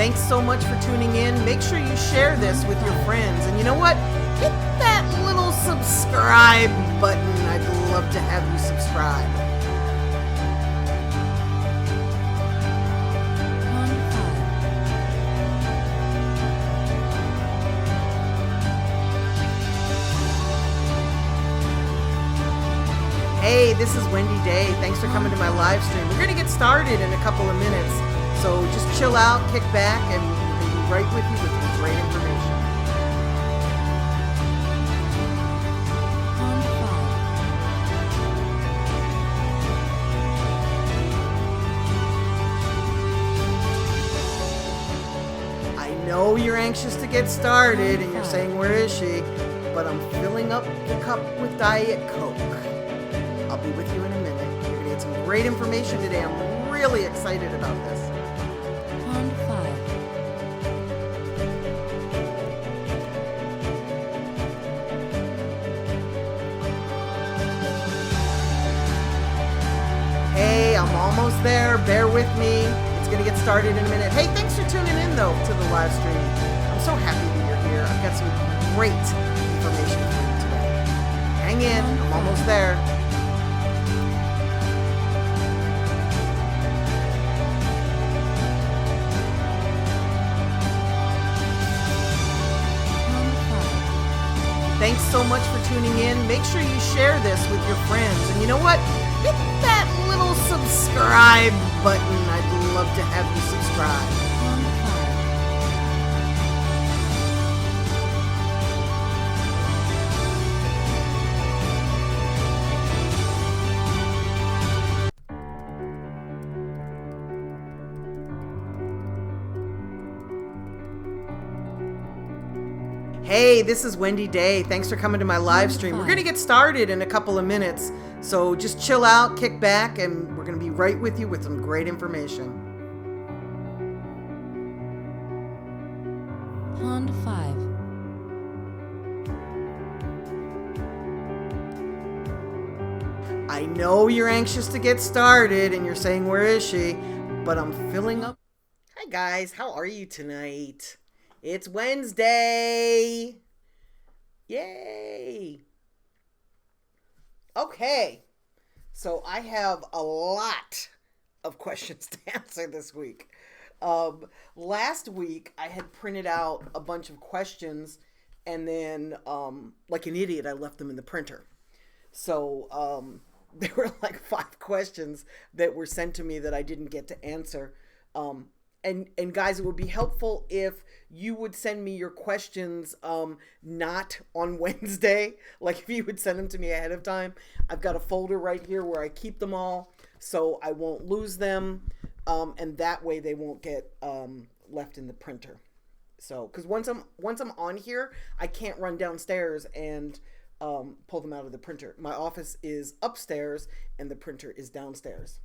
Thanks so much for tuning in. Make sure you share this with your friends. And you know what? Hit that little subscribe button. I'd love to have you subscribe. Hey, this is Wendy Day. Thanks for coming to my live stream. We're going to get started in a couple of minutes. So just chill out, kick back, and we'll be right with you with some great information. I know you're anxious to get started and you're saying, where is she? But I'm filling up the cup with Diet Coke. I'll be with you in a minute. You're going to get some great information today. I'm really excited about this. Pond 5. Hey, I'm almost there. Bear with me. It's going to get started in a minute. Hey, thanks for tuning in, though, to the live stream. I'm so happy that you're here. I've got some great information for you today. Hang in. I'm almost there. Thanks so much for tuning in. Make sure you share this with your friends. And you know what? Hit that little subscribe button. I'd love to have you subscribe. Hey, this is Wendy Day. Thanks for coming to my live stream. We're going to get started in a couple of minutes. So just chill out, kick back, and we're going to be right with you with some great information. Pond 5. I know you're anxious to get started and you're saying, where is she? But I'm filling up. Hi guys, how are you tonight? It's Wednesday. Yay. Okay. So I have a lot of questions to answer this week. Last week I had printed out a bunch of questions and then like an idiot I left them in the printer. So there were like 5 questions that were sent to me that I didn't get to answer. And guys, it would be helpful if you would send me your questions not on Wednesday. Like if you would send them to me ahead of time. I've got a folder right here where I keep them all so I won't lose them. And that way they won't get left in the printer. So, because once I'm on here, I can't run downstairs and pull them out of the printer. My office is upstairs and the printer is downstairs.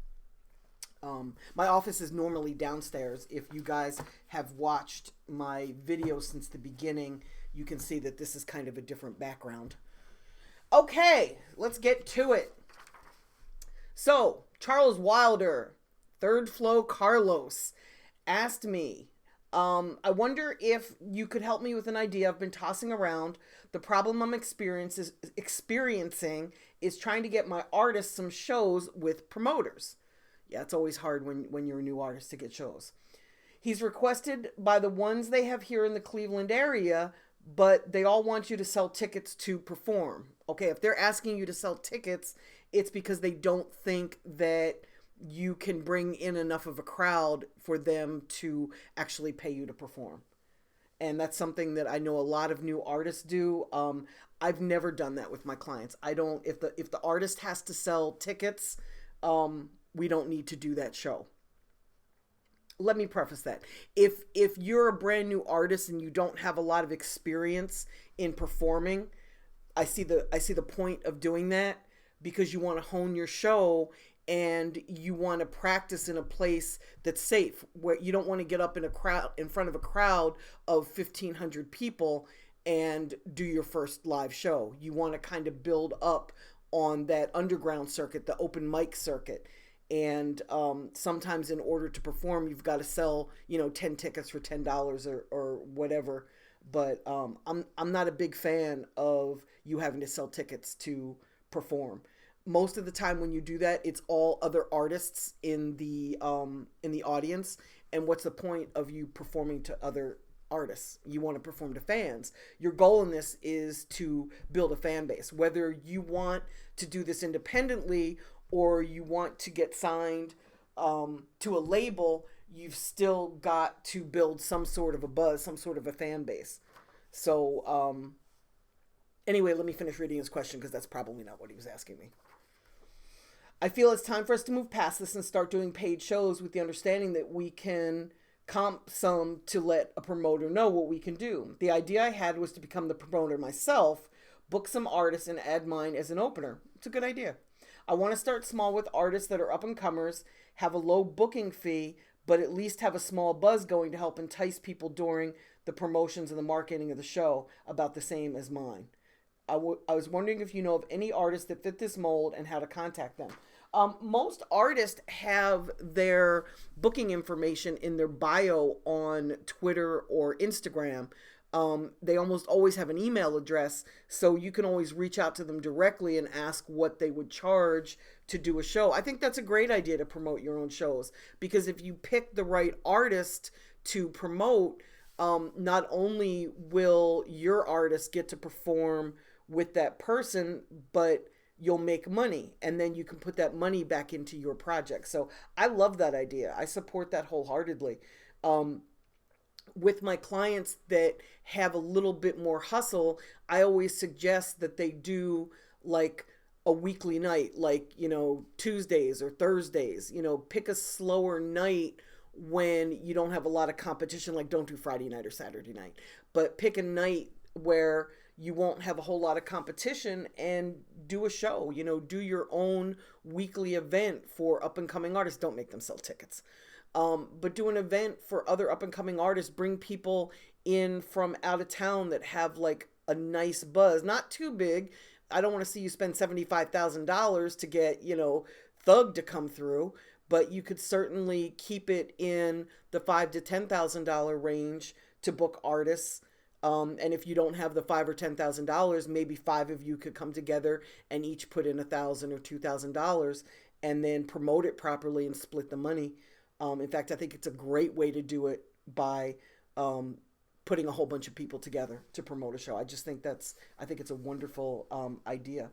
My office is normally downstairs. If you guys have watched my video since the beginning, you can see that this is kind of a different background. Okay, let's get to it. So, Charles Wilder, Third Flow Carlos, asked me, I wonder if you could help me with an idea I've been tossing around. The problem I'm experiencing is trying to get my artists some shows with promoters. Yeah, it's always hard when you're a new artist to get shows. He's requested by the ones they have here in the Cleveland area, but they all want you to sell tickets to perform. Okay, if they're asking you to sell tickets, it's because they don't think that you can bring in enough of a crowd for them to actually pay you to perform. And that's something that I know a lot of new artists do. I've never done that with my clients. I don't, if the artist has to sell tickets, we don't need to do that show. Let me preface that. If you're a brand new artist and you don't have a lot of experience in performing, I see the point of doing that, because you want to hone your show and you want to practice in a place that's safe, where you don't want to get up in front of a crowd of 1,500 people and do your first live show. You want to kind of build up on that underground circuit, the open mic circuit. And sometimes in order to perform, you've got to sell, 10 tickets for $10 or whatever. But I'm not a big fan of you having to sell tickets to perform. Most of the time when you do that, it's all other artists in the audience. And what's the point of you performing to other artists? You want to perform to fans. Your goal in this is to build a fan base. Whether you want to do this independently or you want to get signed to a label, you've still got to build some sort of a buzz, some sort of a fan base. So anyway, let me finish reading his question because that's probably not what he was asking me. I feel it's time for us to move past this and start doing paid shows with the understanding that we can comp some to let a promoter know what we can do. The idea I had was to become the promoter myself, book some artists, and add mine as an opener. It's a good idea. I want to start small with artists that are up and comers, have a low booking fee, but at least have a small buzz going to help entice people during the promotions and the marketing of the show, about the same as mine. I was wondering if you know of any artists that fit this mold and how to contact them. Most artists have their booking information in their bio on Twitter or Instagram. They almost always have an email address, so you can always reach out to them directly and ask what they would charge to do a show. I think that's a great idea to promote your own shows, because if you pick the right artist to promote, not only will your artist get to perform with that person, but you'll make money, and then you can put that money back into your project. So I love that idea. I support that wholeheartedly. With my clients that have a little bit more hustle, I always suggest that they do like a weekly night, like, Tuesdays or Thursdays. Pick a slower night when you don't have a lot of competition, like don't do Friday night or Saturday night, but pick a night where you won't have a whole lot of competition and do a show. Do your own weekly event for up and coming artists. Don't make them sell tickets. But do an event for other up and coming artists. Bring people in from out of town that have like a nice buzz, not too big. I don't want to see you spend $75,000 to get, Thug to come through, but you could certainly keep it in the $5,000 to $10,000 range to book artists. And if you don't have the $5,000 or $10,000, maybe 5 of you could come together and each put in $1,000 or $2,000 and then promote it properly and split the money. In fact, I think it's a great way to do it by putting a whole bunch of people together to promote a show. I think it's a wonderful idea.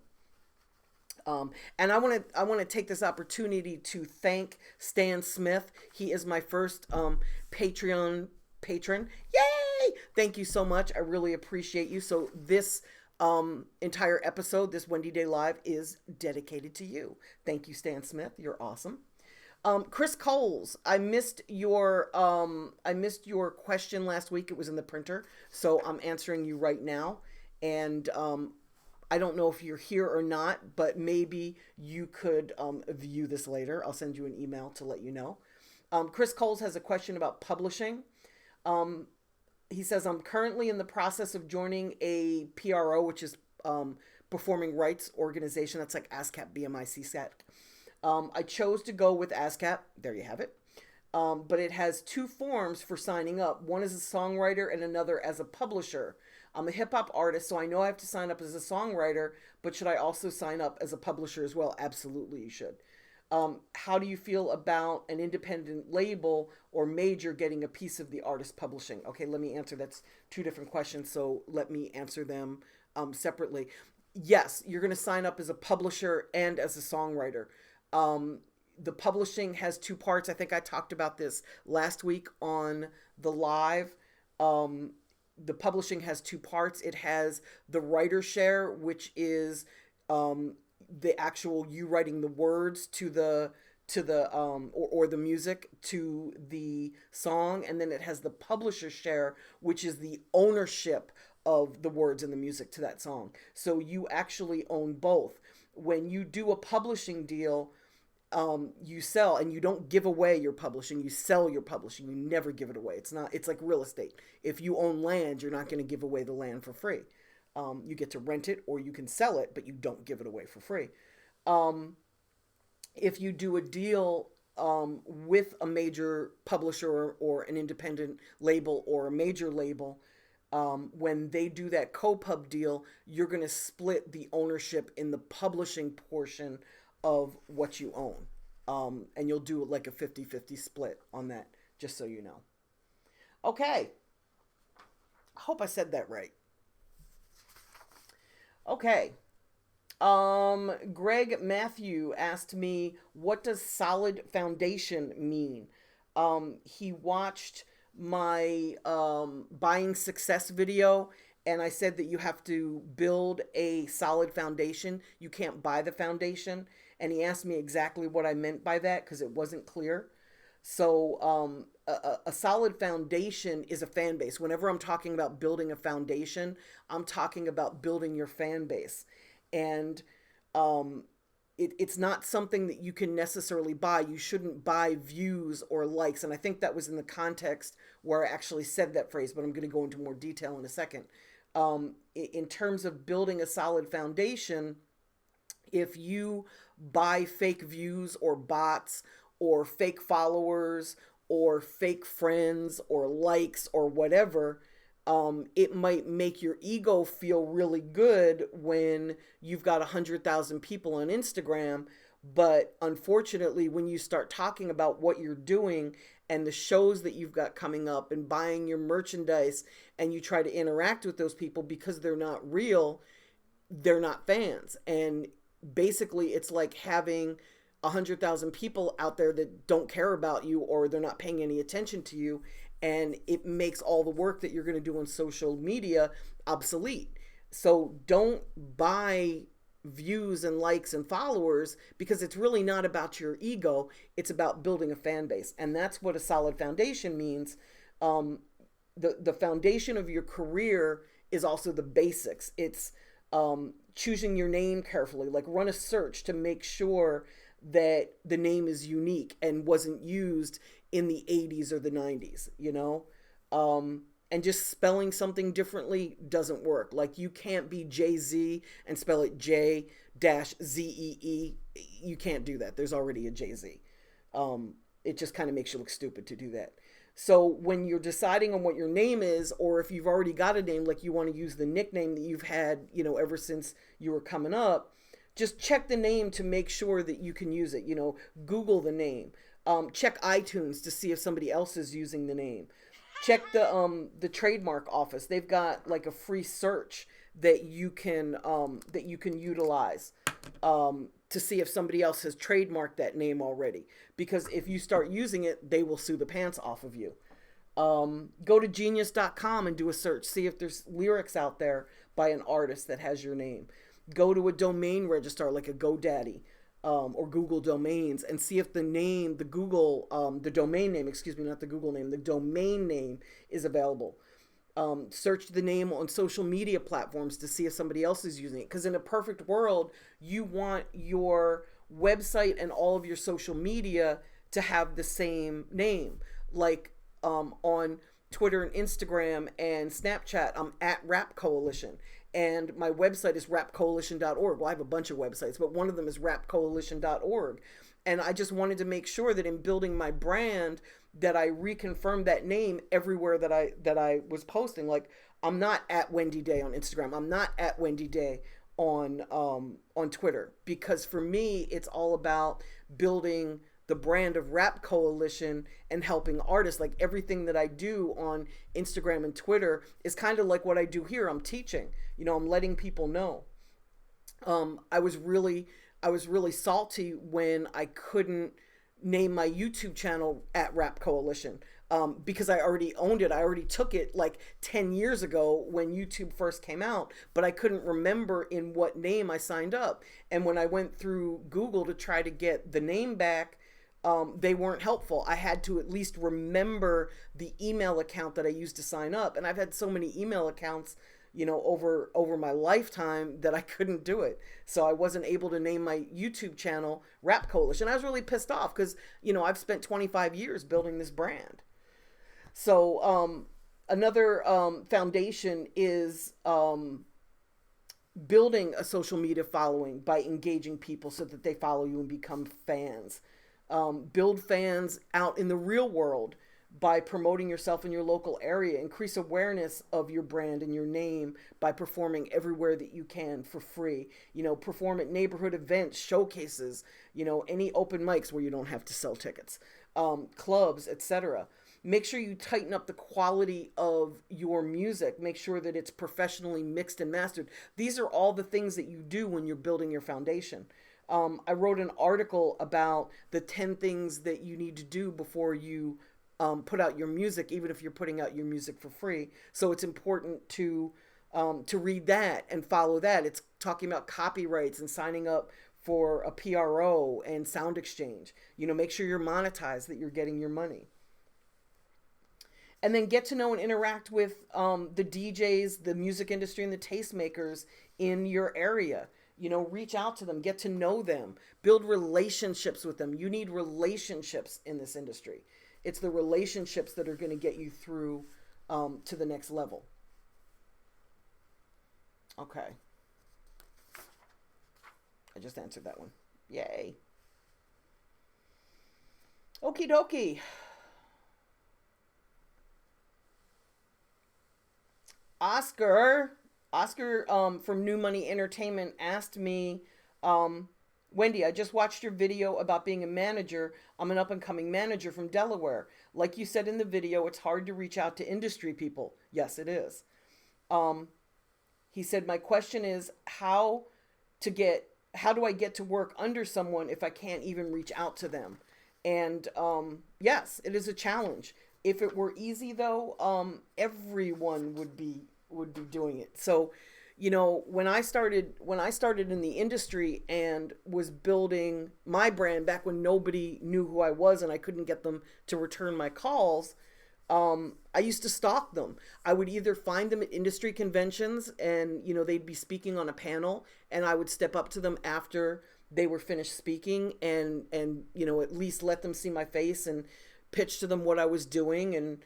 And I want to take this opportunity to thank Stan Smith. He is my first Patreon patron. Yay! Thank you so much. I really appreciate you. So this entire episode, this Wendy Day Live, is dedicated to you. Thank you, Stan Smith. You're awesome. Chris Coles, I missed your question last week. It was in the printer, so I'm answering you right now. And I don't know if you're here or not, but maybe you could view this later. I'll send you an email to let you know. Chris Coles has a question about publishing. He says, I'm currently in the process of joining a PRO, which is performing rights organization. That's like ASCAP, BMI, CSAC. I chose to go with ASCAP. There you have it. But it has 2 forms for signing up. One is a songwriter and another as a publisher. I'm a hip hop artist, so I know I have to sign up as a songwriter, but should I also sign up as a publisher as well? Absolutely, you should. How do you feel about an independent label or major getting a piece of the artist publishing? Okay, let me answer. That's 2 different questions, so let me answer them separately. Yes, you're going to sign up as a publisher and as a songwriter. The publishing has 2 parts. I think I talked about this last week on the live. The publishing has 2 parts. It has the writer share, which is the actual you writing the words to the or the music to the song, and then it has the publisher share, which is the ownership of the words and the music to that song. So you actually own both. When you do a publishing deal, you sell, and you don't give away your publishing. You sell your publishing. You never give it away. It's like real estate. If you own land, you're not going to give away the land for free. You get to rent it or you can sell it, but you don't give it away for free. if you do a deal with a major publisher or an independent label or a major label, when they do that co-pub deal, you're going to split the ownership in the publishing portion of what you own. And you'll do like a 50-50 split on that, just so you know. Okay. I hope I said that right. Okay. Greg Matthew asked me, what does solid foundation mean? He watched my buying success video, and I said that you have to build a solid foundation. You can't buy the foundation. And he asked me exactly what I meant by that because it wasn't clear. So, a solid foundation is a fan base. Whenever I'm talking about building a foundation, I'm talking about building your fan base. And it's not something that you can necessarily buy. You shouldn't buy views or likes. And I think that was in the context where I actually said that phrase, but I'm going to go into more detail in a second. In terms of building a solid foundation, if you buy fake views or bots or fake followers or fake friends or likes or whatever, it might make your ego feel really good when you've got 100,000 people on Instagram. But unfortunately, when you start talking about what you're doing and the shows that you've got coming up and buying your merchandise, and you try to interact with those people because they're not real, they're not fans. And basically, it's like having 100,000 people out there that don't care about you, or they're not paying any attention to you, and it makes all the work that you're going to do on social media obsolete. So don't buy views and likes and followers, because it's really not about your ego. It's about building a fan base. And that's what a solid foundation means. The foundation of your career is also the basics. It's choosing your name carefully, like run a search to make sure that the name is unique and wasn't used in the 80s or the 90s, you know? And just spelling something differently doesn't work. Like, you can't be Jay-Z and spell it J-Zee. You can't do that. There's already a Jay-Z. It just kind of makes you look stupid to do that. So when you're deciding on what your name is, or if you've already got a name, like you want to use the nickname that you've had, you know, ever since you were coming up, just check the name to make sure that you can use it. You know, Google the name. Check iTunes to see if somebody else is using the name. Check the trademark office. They've got like a free search that you can utilize to see if somebody else has trademarked that name already. Because if you start using it, they will sue the pants off of you. Go to genius.com and do a search. See if there's lyrics out there by an artist that has your name. Go to a domain registrar like a GoDaddy or Google Domains, and see if the name, the domain name, excuse me, not the Google name, the domain name is available. Search the name on social media platforms to see if somebody else is using it. Because in a perfect world, you want your website and all of your social media to have the same name. Like on Twitter and Instagram and Snapchat, I'm at RapCoalition. And my website is rapcoalition.org. Well, I have a bunch of websites, but one of them is rapcoalition.org. And I just wanted to make sure that in building my brand, that I reconfirmed that name everywhere that I was posting. Like, I'm not at Wendy Day on Instagram. I'm not at Wendy Day on Twitter, because for me, it's all about building the brand of Rap Coalition and helping artists. Like, everything that I do on Instagram and Twitter is kind of like what I do here. I'm teaching, you know, I'm letting people know. I was really salty when I couldn't name my YouTube channel at Rap Coalition, because I already owned it. I already took it like 10 years ago when YouTube first came out, but I couldn't remember in what name I signed up. And when I went through Google to try to get the name back, they weren't helpful. I had to at least remember the email account that I used to sign up. And I've had so many email accounts, you know, over my lifetime, that I couldn't do it. So I wasn't able to name my YouTube channel Rap Coalition. I was really pissed off because, you know, I've spent 25 years building this brand. So another foundation is building a social media following by engaging people so that they follow you and become fans. Build fans out in the real world by promoting yourself in your local area. Increase awareness of your brand and your name by performing everywhere that you can for free. Perform at neighborhood events, showcases, any open mics where you don't have to sell tickets, clubs, etc. Make sure you tighten up the quality of your music. Make sure that it's professionally mixed and mastered. These are all the things that you do when you're building your foundation. I wrote an article about the 10 things that you need to do before you put out your music, even if you're putting out your music for free. So it's important to read that and follow that. It's talking about copyrights and signing up for a PRO and sound exchange. Make sure you're monetized, that you're getting your money. And then get to know and interact with the DJs, the music industry, and the tastemakers in your area. Reach out to them, get to know them, build relationships with them. You need relationships in this industry. It's the relationships that are going to get you through to the next level. Okay. I just answered that one. Yay. Okie dokie. Oscar from New Money Entertainment asked me, Wendy, I just watched your video about being a manager. I'm an up-and-coming manager from Delaware. Like you said in the video, it's hard to reach out to industry people. Yes, it is. He said, my question is how do I get to work under someone if I can't even reach out to them? And yes, it is a challenge. If it were easy though, everyone would be doing it. So, when I started in the industry and was building my brand back when nobody knew who I was and I couldn't get them to return my calls, I used to stalk them. I would either find them at industry conventions and, they'd be speaking on a panel, and I would step up to them after they were finished speaking and at least let them see my face and pitch to them what I was doing and,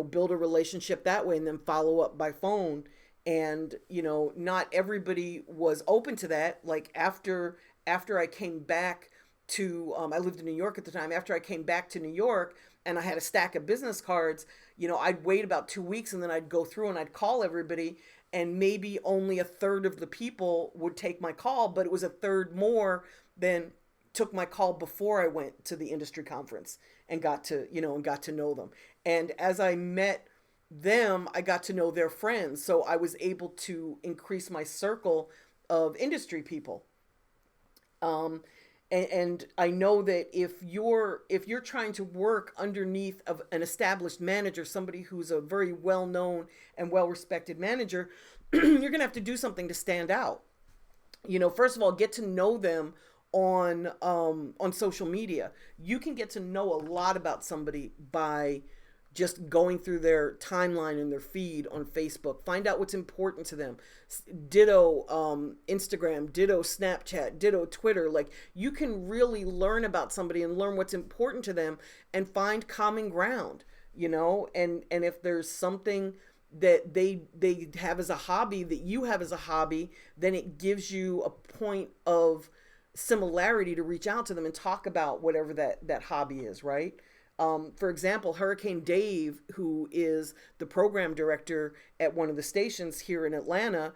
build a relationship that way, and then follow up by phone. And, not everybody was open to that. Like after I came back to, I lived in New York at the time. After I came back to New York and I had a stack of business cards, I'd wait about 2 weeks and then I'd go through and I'd call everybody, and maybe only a third of the people would take my call, but it was a third more than took my call before I went to the industry conference and got to know them. And as I met them, I got to know their friends. So I was able to increase my circle of industry people. And I know that if you're trying to work underneath of an established manager, somebody who's a very well-known and well-respected manager, you're going to have to do something to stand out. First of all, get to know them on social media. You can get to know a lot about somebody by just going through their timeline and their feed on Facebook. Find out what's important to them. Ditto Instagram, ditto Snapchat, ditto Twitter. Like, you can really learn about somebody and learn what's important to them and find common ground, and if there's something that they have as a hobby that you have as a hobby, then it gives you a point of similarity to reach out to them and talk about whatever that hobby is, right? For example, Hurricane Dave, who is the program director at one of the stations here in Atlanta,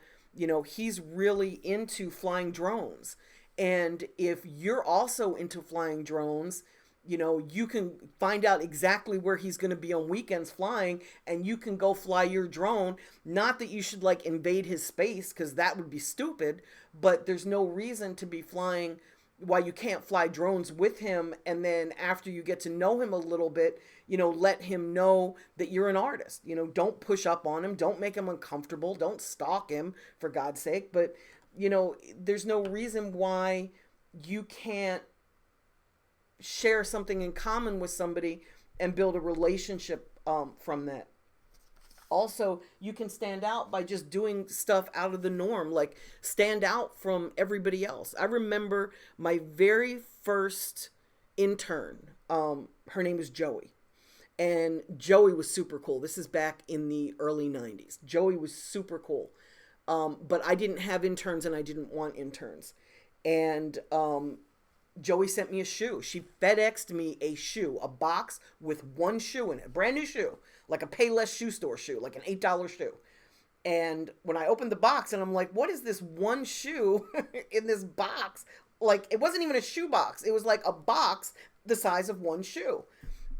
he's really into flying drones. And if you're also into flying drones, you can find out exactly where he's going to be on weekends flying, and you can go fly your drone. Not that you should invade his space, because that would be stupid, but there's no reason to be flying why you can't fly drones with him. And then after you get to know him a little bit, let him know that you're an artist. Don't push up on him. Don't make him uncomfortable. Don't stalk him, for God's sake. But, there's no reason why you can't share something in common with somebody and build a relationship from that. Also, you can stand out by just doing stuff out of the norm, like stand out from everybody else. I remember my very first intern, her name was Joey. And Joey was super cool. This is back in the early 90s. Joey was super cool. But I didn't have interns and I didn't want interns. And Joey sent me a shoe. She FedExed me a shoe, a box with one shoe in it, brand new shoe, like a Payless shoe store shoe, like an $8 shoe. And when I opened the box and I'm like, what is this one shoe in this box? Like, it wasn't even a shoe box. It was like a box the size of one shoe.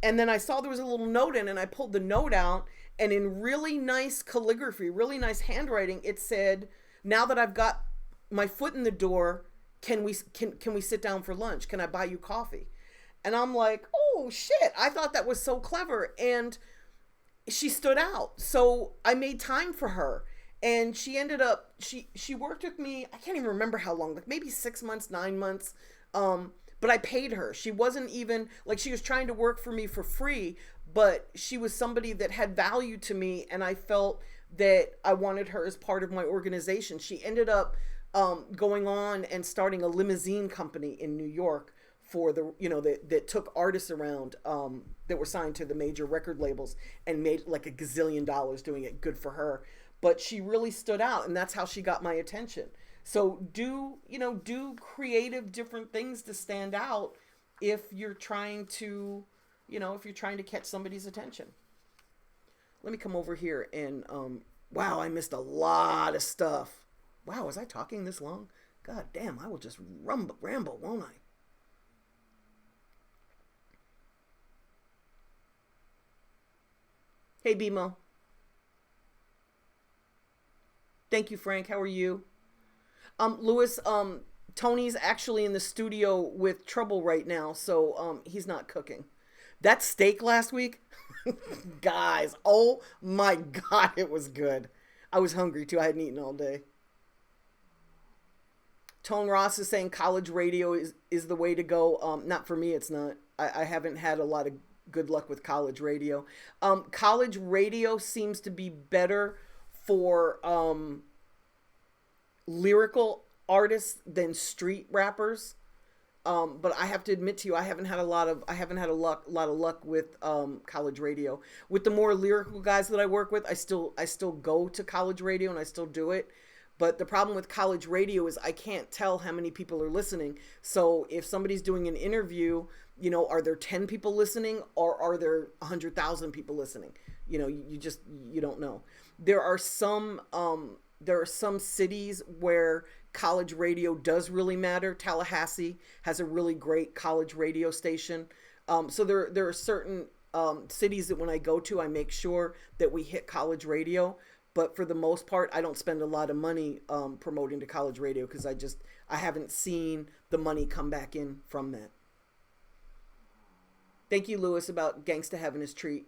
And then I saw there was a little note in, and I pulled the note out, and in really nice calligraphy, really nice handwriting, it said, now that I've got my foot in the door, can we sit down for lunch? Can I buy you coffee? And I'm like, oh shit, I thought that was so clever. And she stood out. So I made time for her. And she ended up, she worked with me, I can't even remember how long, like maybe 6 months, 9 months. But I paid her. She wasn't even, like, she was trying to work for me for free, but she was somebody that had value to me, and I felt that I wanted her as part of my organization. She ended up going on and starting a limousine company in New York for the, that took artists around that were signed to the major record labels and made like $1 gazillion doing it. Good for her. But she really stood out, and that's how she got my attention. So do creative different things to stand out if you're trying to, catch somebody's attention. Let me come over here and, wow, I missed a lot of stuff. Wow, was I talking this long? God damn, I will just ramble, won't I? Hey, BMO. Thank you, Frank. How are you? Lewis, Tony's actually in the studio with trouble right now, so he's not cooking. That steak last week, guys, oh my God, it was good. I was hungry too. I hadn't eaten all day. Tone Ross is saying college radio is the way to go. Not for me, it's not. I haven't had a lot of good luck with college radio. College radio seems to be better for lyrical artists than street rappers. But I have to admit to you, I haven't had a lot of luck with college radio. With the more lyrical guys that I work with, I still go to college radio and I still do it. But the problem with college radio is I can't tell how many people are listening. So if somebody's doing an interview, are there 10 people listening or are there 100,000 people listening? You don't know. There are some cities where college radio does really matter. Tallahassee has a really great college radio station. So there are certain cities that when I go to, I make sure that we hit college radio. But for the most part, I don't spend a lot of money promoting to college radio because I haven't seen the money come back in from that. Thank you, Lewis, about Gangsta having his treat.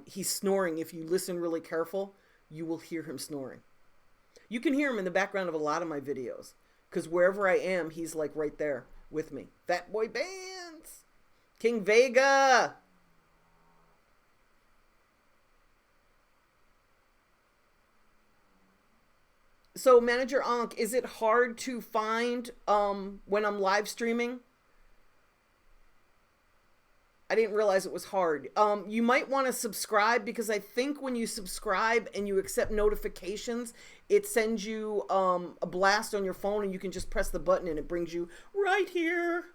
He's snoring. If you listen really careful, you will hear him snoring. You can hear him in the background of a lot of my videos because wherever I am, he's like right there with me. Fat Boy Bands, King Vega. So Manager Ankh, is it hard to find when I'm live streaming? I didn't realize it was hard. You might want to subscribe because I think when you subscribe and you accept notifications, it sends you a blast on your phone and you can just press the button and it brings you right here.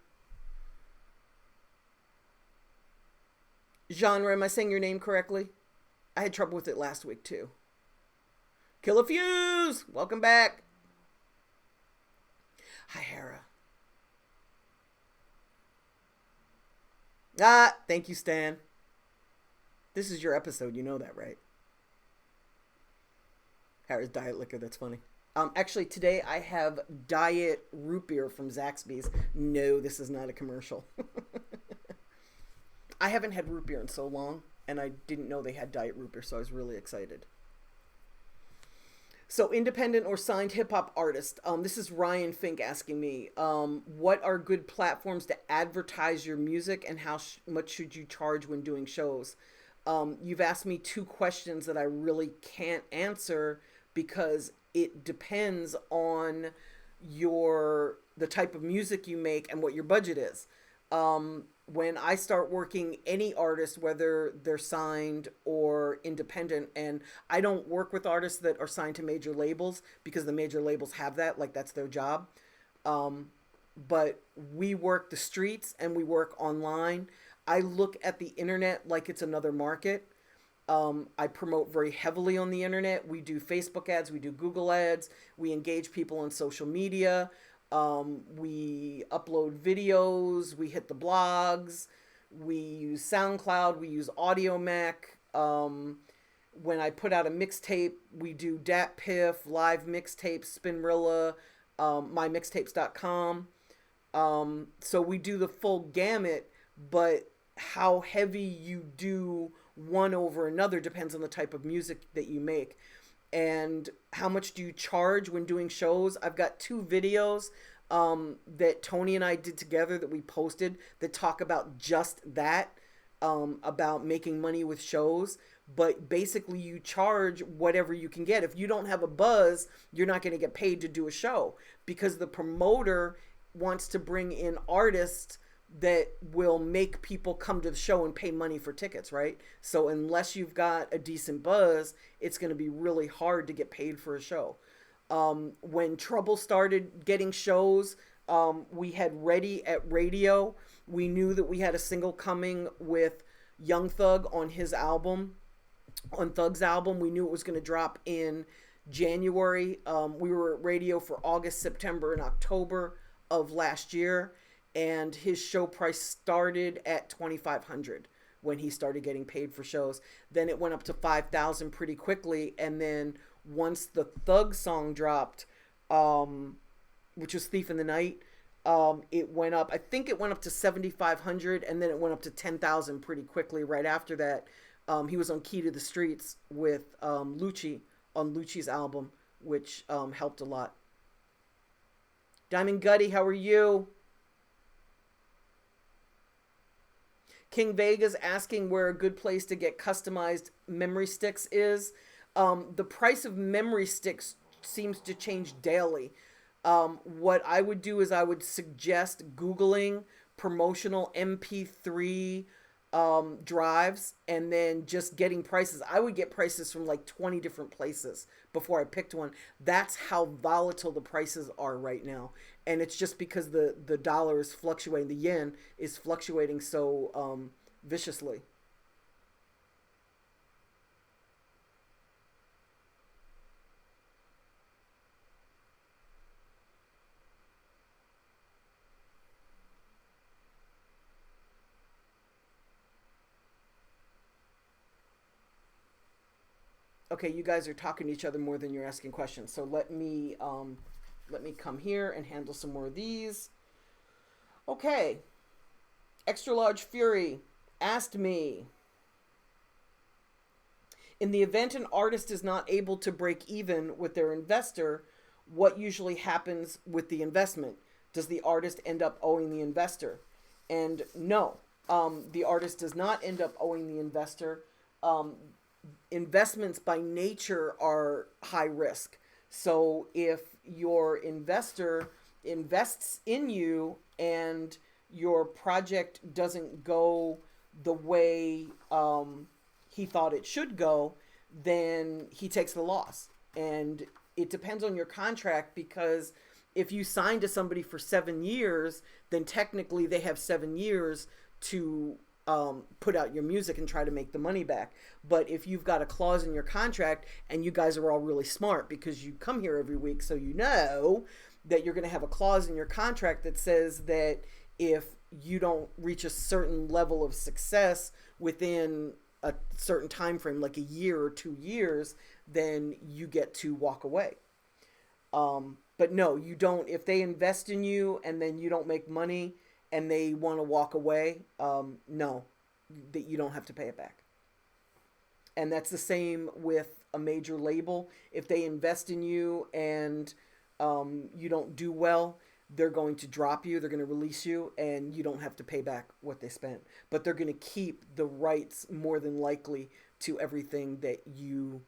Genre, am I saying your name correctly? I had trouble with it last week too. Kill a Fuse! Welcome back. Hi, Hera. Thank you, Stan. This is your episode. You know that, right? Hera's diet liquor. That's funny. Actually, today I have diet root beer from Zaxby's. No, this is not a commercial. I haven't had root beer in so long, and I didn't know they had diet root beer, so I was really excited. So independent or signed hip hop artist. This is Ryan Fink asking me, what are good platforms to advertise your music and how much should you charge when doing shows? You've asked me two questions that I really can't answer because it depends on the type of music you make and what your budget is. when I start working any artist, whether they're signed or independent, and I don't work with artists that are signed to major labels because the major labels have that, like that's their job. Um, but we work the streets and we work online. I look at the internet like it's another market. I promote very heavily on the internet. We do Facebook ads, we do Google ads, we engage people on social media. We upload videos, we hit the blogs, we use SoundCloud, we use Audio Mac. When I put out a mixtape, we do Dat Piff, live mixtapes, Spinrilla, mymixtapes.com. So we do the full gamut, but how heavy you do one over another depends on the type of music that you make. And how much do you charge when doing shows? I've got 2 videos that Tony and I did together that we posted that talk about just that, about making money with shows. But basically, you charge whatever you can get. If you don't have a buzz, you're not going to get paid to do a show because the promoter wants to bring in artists that will make people come to the show and pay money for tickets, right? So unless you've got a decent buzz, it's going to be really hard to get paid for a show. When Trouble started getting shows, we had Ready at Radio. We knew that we had a single coming with Young Thug on his album, on Thug's album. We knew it was going to drop in January. We were at radio for August, September, and October of last year. And his show price started at $2,500 when he started getting paid for shows. Then it went up to $5,000 pretty quickly. And then once the Thug song dropped, which was Thief in the Night, it went up. I think it went up to $7,500, and then it went up to $10,000 pretty quickly right after that. He was on Key to the Streets with Lucci on Lucci's album, which helped a lot. Diamond Gutty, how are you? King Vega's asking where a good place to get customized memory sticks is. The price of memory sticks seems to change daily. What I would do is I would suggest Googling promotional MP3 drives and then just getting prices. I would get prices from like 20 different places before I picked one. That's how volatile the prices are right now. And it's just because the dollar is fluctuating, the yen is fluctuating so viciously. Okay, you guys are talking to each other more than you're asking questions. So let me come here and handle some more of these. Okay. Extra Large Fury asked me, in the event an artist is not able to break even with their investor, what usually happens with the investment? Does the artist end up owing the investor? And no, the artist does not end up owing the investor. Investments by nature are high risk. So if your investor invests in you and your project doesn't go the way he thought it should go, then he takes the loss. And it depends on your contract, because if you sign to somebody for 7 years, then technically they have 7 years to put out your music and try to make the money back. But if you've got a clause in your contract, and you guys are all really smart because you come here every week, so you know that you're going to have a clause in your contract that says that if you don't reach a certain level of success within a certain time frame, like a year or 2 years, then you get to walk away. But no, you don't. If they invest in you and then you don't make money and they want to walk away, no, that you don't have to pay it back. And that's the same with a major label. If they invest in you and you don't do well, they're going to drop you, they're going to release you, and you don't have to pay back what they spent. But they're going to keep the rights, more than likely, to everything that you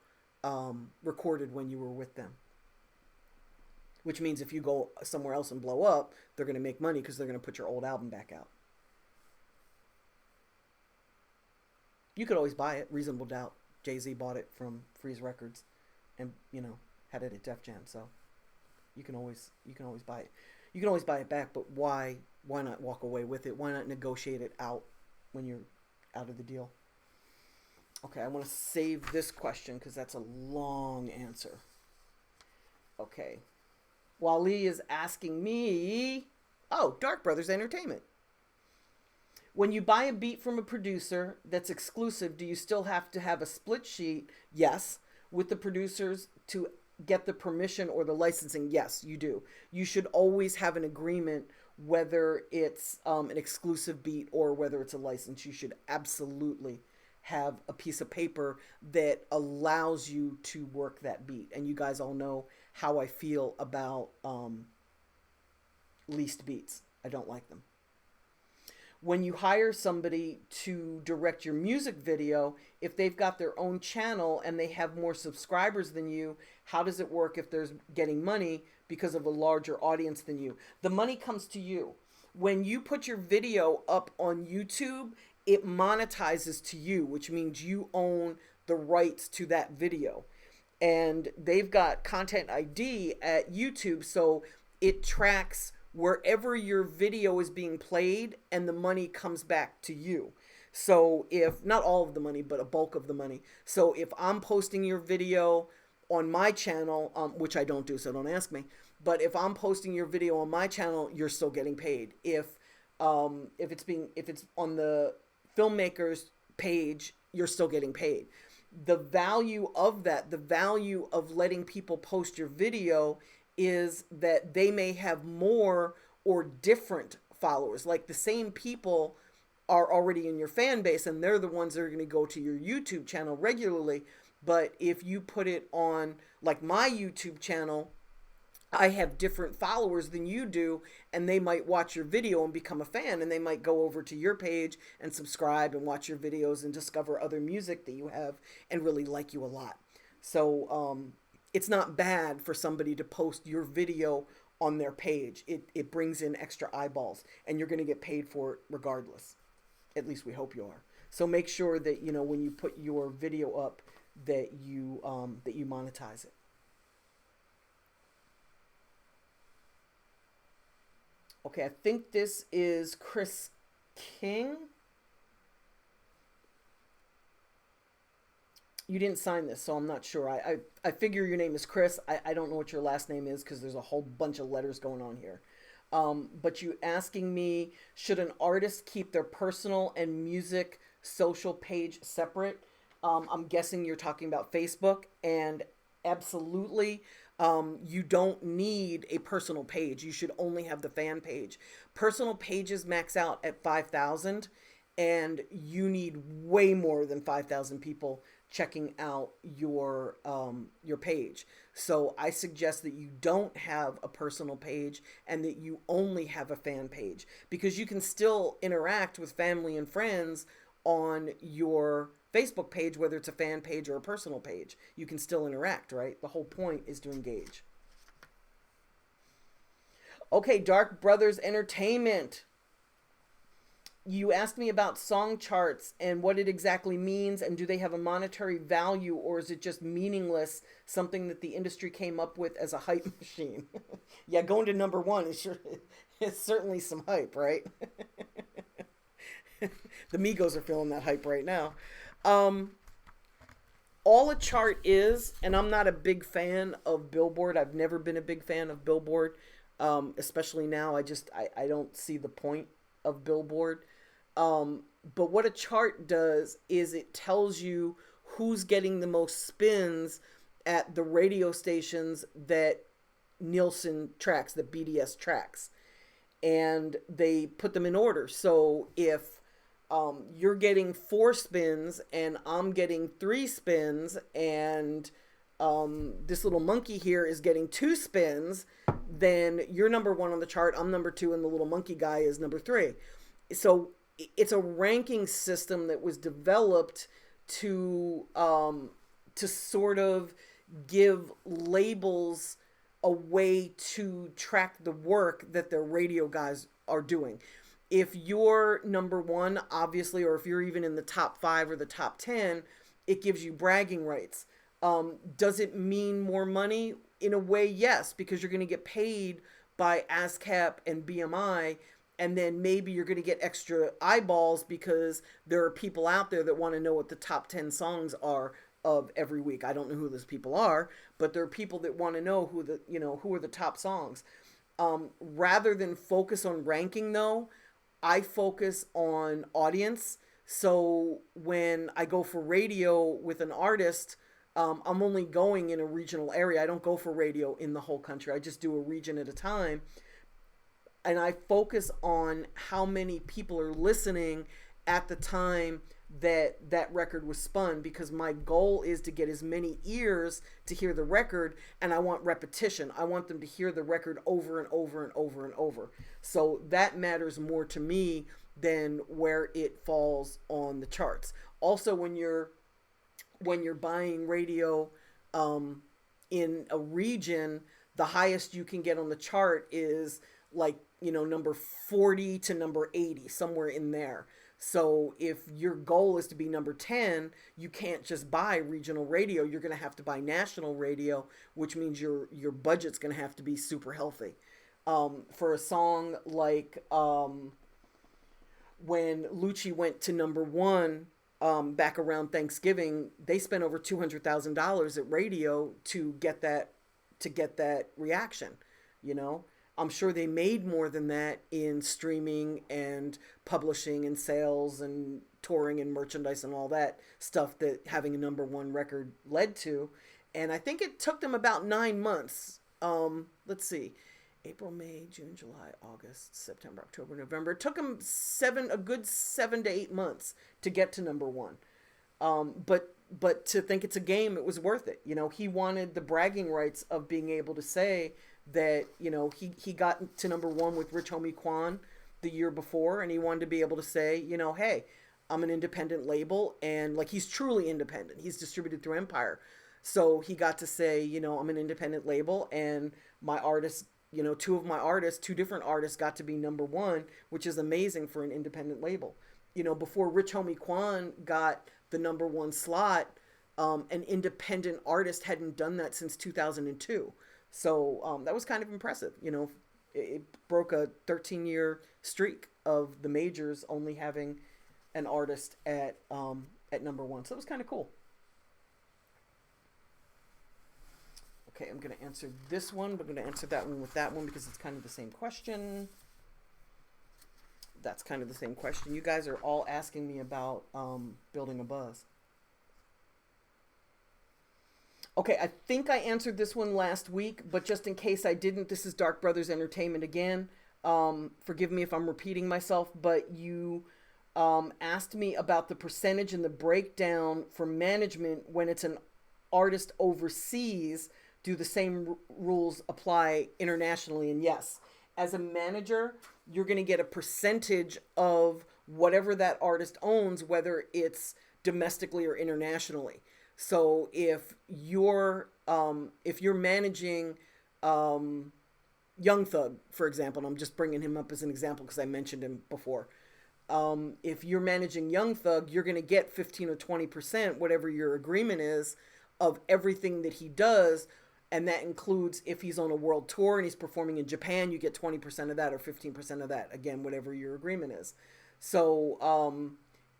recorded when you were with them. Which means if you go somewhere else and blow up, they're going to make money because they're going to put your old album back out. You could always buy it. Reasonable Doubt. Jay-Z bought it from Freeze Records, and had it at Def Jam. So you can always buy it. You can always buy it back. But why not walk away with it? Why not negotiate it out when you're out of the deal? Okay, I want to save this question because that's a long answer. Okay. Wally is asking me, Dark Brothers Entertainment. When you buy a beat from a producer that's exclusive, do you still have to have a split sheet? Yes. With the producers to get the permission or the licensing? Yes, you do. You should always have an agreement, whether it's an exclusive beat or whether it's a license. You should absolutely have a piece of paper that allows you to work that beat. And you guys all know how I feel about leased beats. I don't like them. When you hire somebody to direct your music video, if they've got their own channel and they have more subscribers than you, how does it work if there's getting money because of a larger audience than you? The money comes to you. When you put your video up on YouTube, it monetizes to you, which means you own the rights to that video. And they've got Content ID at YouTube, so it tracks wherever your video is being played, and the money comes back to you. So if, not all of the money, but a bulk of the money. So if I'm posting your video on my channel, which I don't do, so don't ask me, but if I'm posting your video on my channel, you're still getting paid. If it's on the filmmaker's page, you're still getting paid. The value of that, the value of letting people post your video, is that they may have more or different followers. Like the same people are already in your fan base, and they're the ones that are going to go to your YouTube channel regularly. But if you put it on, like my YouTube channel, I have different followers than you do, and they might watch your video and become a fan, and they might go over to your page and subscribe and watch your videos and discover other music that you have and really like you a lot. So it's not bad for somebody to post your video on their page. It brings in extra eyeballs, and you're going to get paid for it regardless. At least we hope you are. So make sure that, when you put your video up, that you monetize it. Okay, I think this is Chris King. You didn't sign this, so I'm not sure. I figure your name is Chris. I don't know what your last name is because there's a whole bunch of letters going on here. But you asking me, should an artist keep their personal and music social page separate? I'm guessing you're talking about Facebook, and absolutely. You don't need a personal page. You should only have the fan page. Personal pages max out at 5,000, and you need way more than 5,000 people checking out your page. So I suggest that you don't have a personal page and that you only have a fan page, because you can still interact with family and friends on your Facebook page, whether it's a fan page or a personal page. You can still interact, right? The whole point is to engage. Okay, Dark Brothers Entertainment. You asked me about song charts and what it exactly means, and do they have a monetary value, or is it just meaningless, something that the industry came up with as a hype machine? Yeah, going to number one is certainly some hype, right? The Migos are feeling that hype right now. All a chart is, and I'm not a big fan of Billboard. I've never been a big fan of Billboard, especially now. I don't see the point of Billboard. But what a chart does is it tells you who's getting the most spins at the radio stations that Nielsen tracks, that BDS tracks. And they put them in order. So if you're getting 4 spins and I'm getting 3 spins, and this little monkey here is getting 2 spins, then you're number 1 on the chart, I'm number 2, and the little monkey guy is number 3. So it's a ranking system that was developed to sort of give labels a way to track the work that the radio guys are doing. If you're number one, obviously, or if you're even in the top five or the top 10, it gives you bragging rights. Does it mean more money? In a way, yes, because you're going to get paid by ASCAP and BMI, and then maybe you're going to get extra eyeballs because there are people out there that want to know what the top 10 songs are of every week. I don't know who those people are, but there are people that want to know who are the top songs. Rather than focus on ranking, though, I focus on audience. So when I go for radio with an artist, I'm only going in a regional area. I don't go for radio in the whole country. I just do a region at a time. And I focus on how many people are listening at the time that that record was spun, because my goal is to get as many ears to hear the record, and I want repetition. I want them to hear the record over and over and over and over. So that matters more to me than where it falls on the charts. Also, when you're buying radio in a region, the highest you can get on the chart is like, number 40 to number 80, somewhere in there. So if your goal is to be number 10, you can't just buy regional radio. You're going to have to buy national radio, which means your budget's going to have to be super healthy. For a song like when Lucci went to number one back around Thanksgiving, they spent over $200,000 at radio to get that reaction. I'm sure they made more than that in streaming and publishing and sales and touring and merchandise and all that stuff that having a number one record led to. And I think it took them about 9 months. Let's see. April, May, June, July, August, September, October, November. It took them a good 7 to 8 months to get to number one. But to think it's a game, it was worth it. He wanted the bragging rights of being able to say that, he got to number one with Rich Homie Quan the year before, and he wanted to be able to say, hey, I'm an independent label, and like, he's truly independent. He's distributed through Empire. So he got to say, I'm an independent label, and my artists, two different artists got to be number one, which is amazing for an independent label. Before Rich Homie Quan got the number one slot, an independent artist hadn't done that since 2002. So that was kind of impressive. It broke a 13-year streak of the majors only having an artist at number one. So it was kind of cool. Okay, I'm going to answer this one, but I'm going to answer that one with that one because it's kind of the same question. That's kind of the same question. You guys are all asking me about building a buzz. Okay, I think I answered this one last week, but just in case I didn't, this is Dark Brothers Entertainment again. Forgive me if I'm repeating myself, but you asked me about the percentage and the breakdown for management when it's an artist overseas. Do the same rules apply internationally? And yes, as a manager, you're going to get a percentage of whatever that artist owns, whether it's domestically or internationally. So if you're managing Young Thug, for example, and I'm just bringing him up as an example because I mentioned him before. If you're managing Young Thug, you're going to get 15 or 20%, whatever your agreement is, of everything that he does. And that includes if he's on a world tour and he's performing in Japan, you get 20% of that or 15% of that. Again, whatever your agreement is. So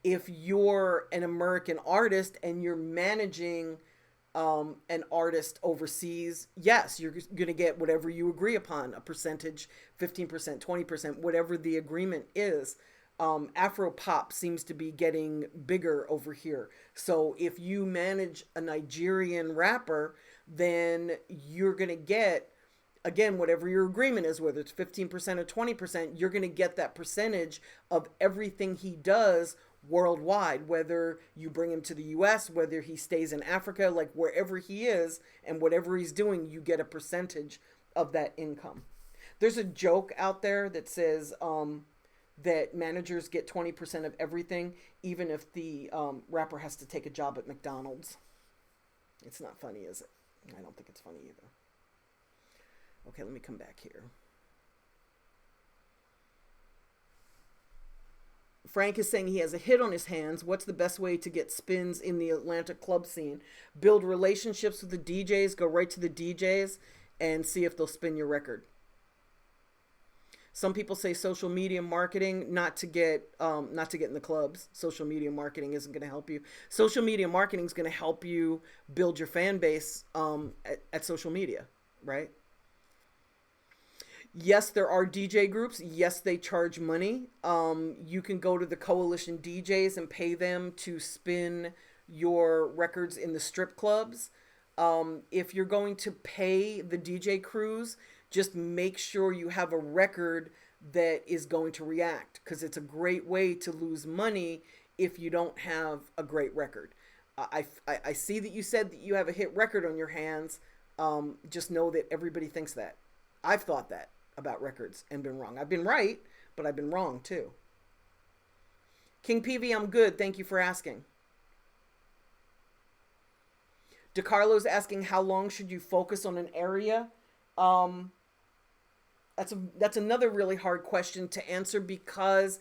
if you're an American artist and you're managing an artist overseas, yes, you're going to get whatever you agree upon, a percentage, 15%, 20%, whatever the agreement is. Afro pop seems to be getting bigger over here. So if you manage a Nigerian rapper, then you're going to get, again, whatever your agreement is, whether it's 15% or 20%, you're going to get that percentage of everything he does worldwide, whether you bring him to the US, whether he stays in Africa, like wherever he is and whatever he's doing, you get a percentage of that income. There's a joke out there that says that managers get 20% of everything, even if the rapper has to take a job at McDonald's. It's not funny, is it? I don't think it's funny either. Okay, let me come back here. Frank is saying he has a hit on his hands. What's the best way to get spins in the Atlanta club scene? Build relationships with the DJs. Go right to the DJs and see if they'll spin your record. Some people say social media marketing, not to get in the clubs. Social media marketing isn't going to help you. Social media marketing is going to help you build your fan base at social media, right? Yes, there are DJ groups. Yes, they charge money. You can go to the Coalition DJs and pay them to spin your records in the strip clubs. If you're going to pay the DJ crews, just make sure you have a record that is going to react, because it's a great way to lose money if you don't have a great record. I see that you said that you have a hit record on your hands. Just know that everybody thinks that. I've thought that about records and been wrong. I've been right, but I've been wrong too. King PV, I'm good. Thank you for asking. DeCarlo's asking, how long should you focus on an area? That's another really hard question to answer, because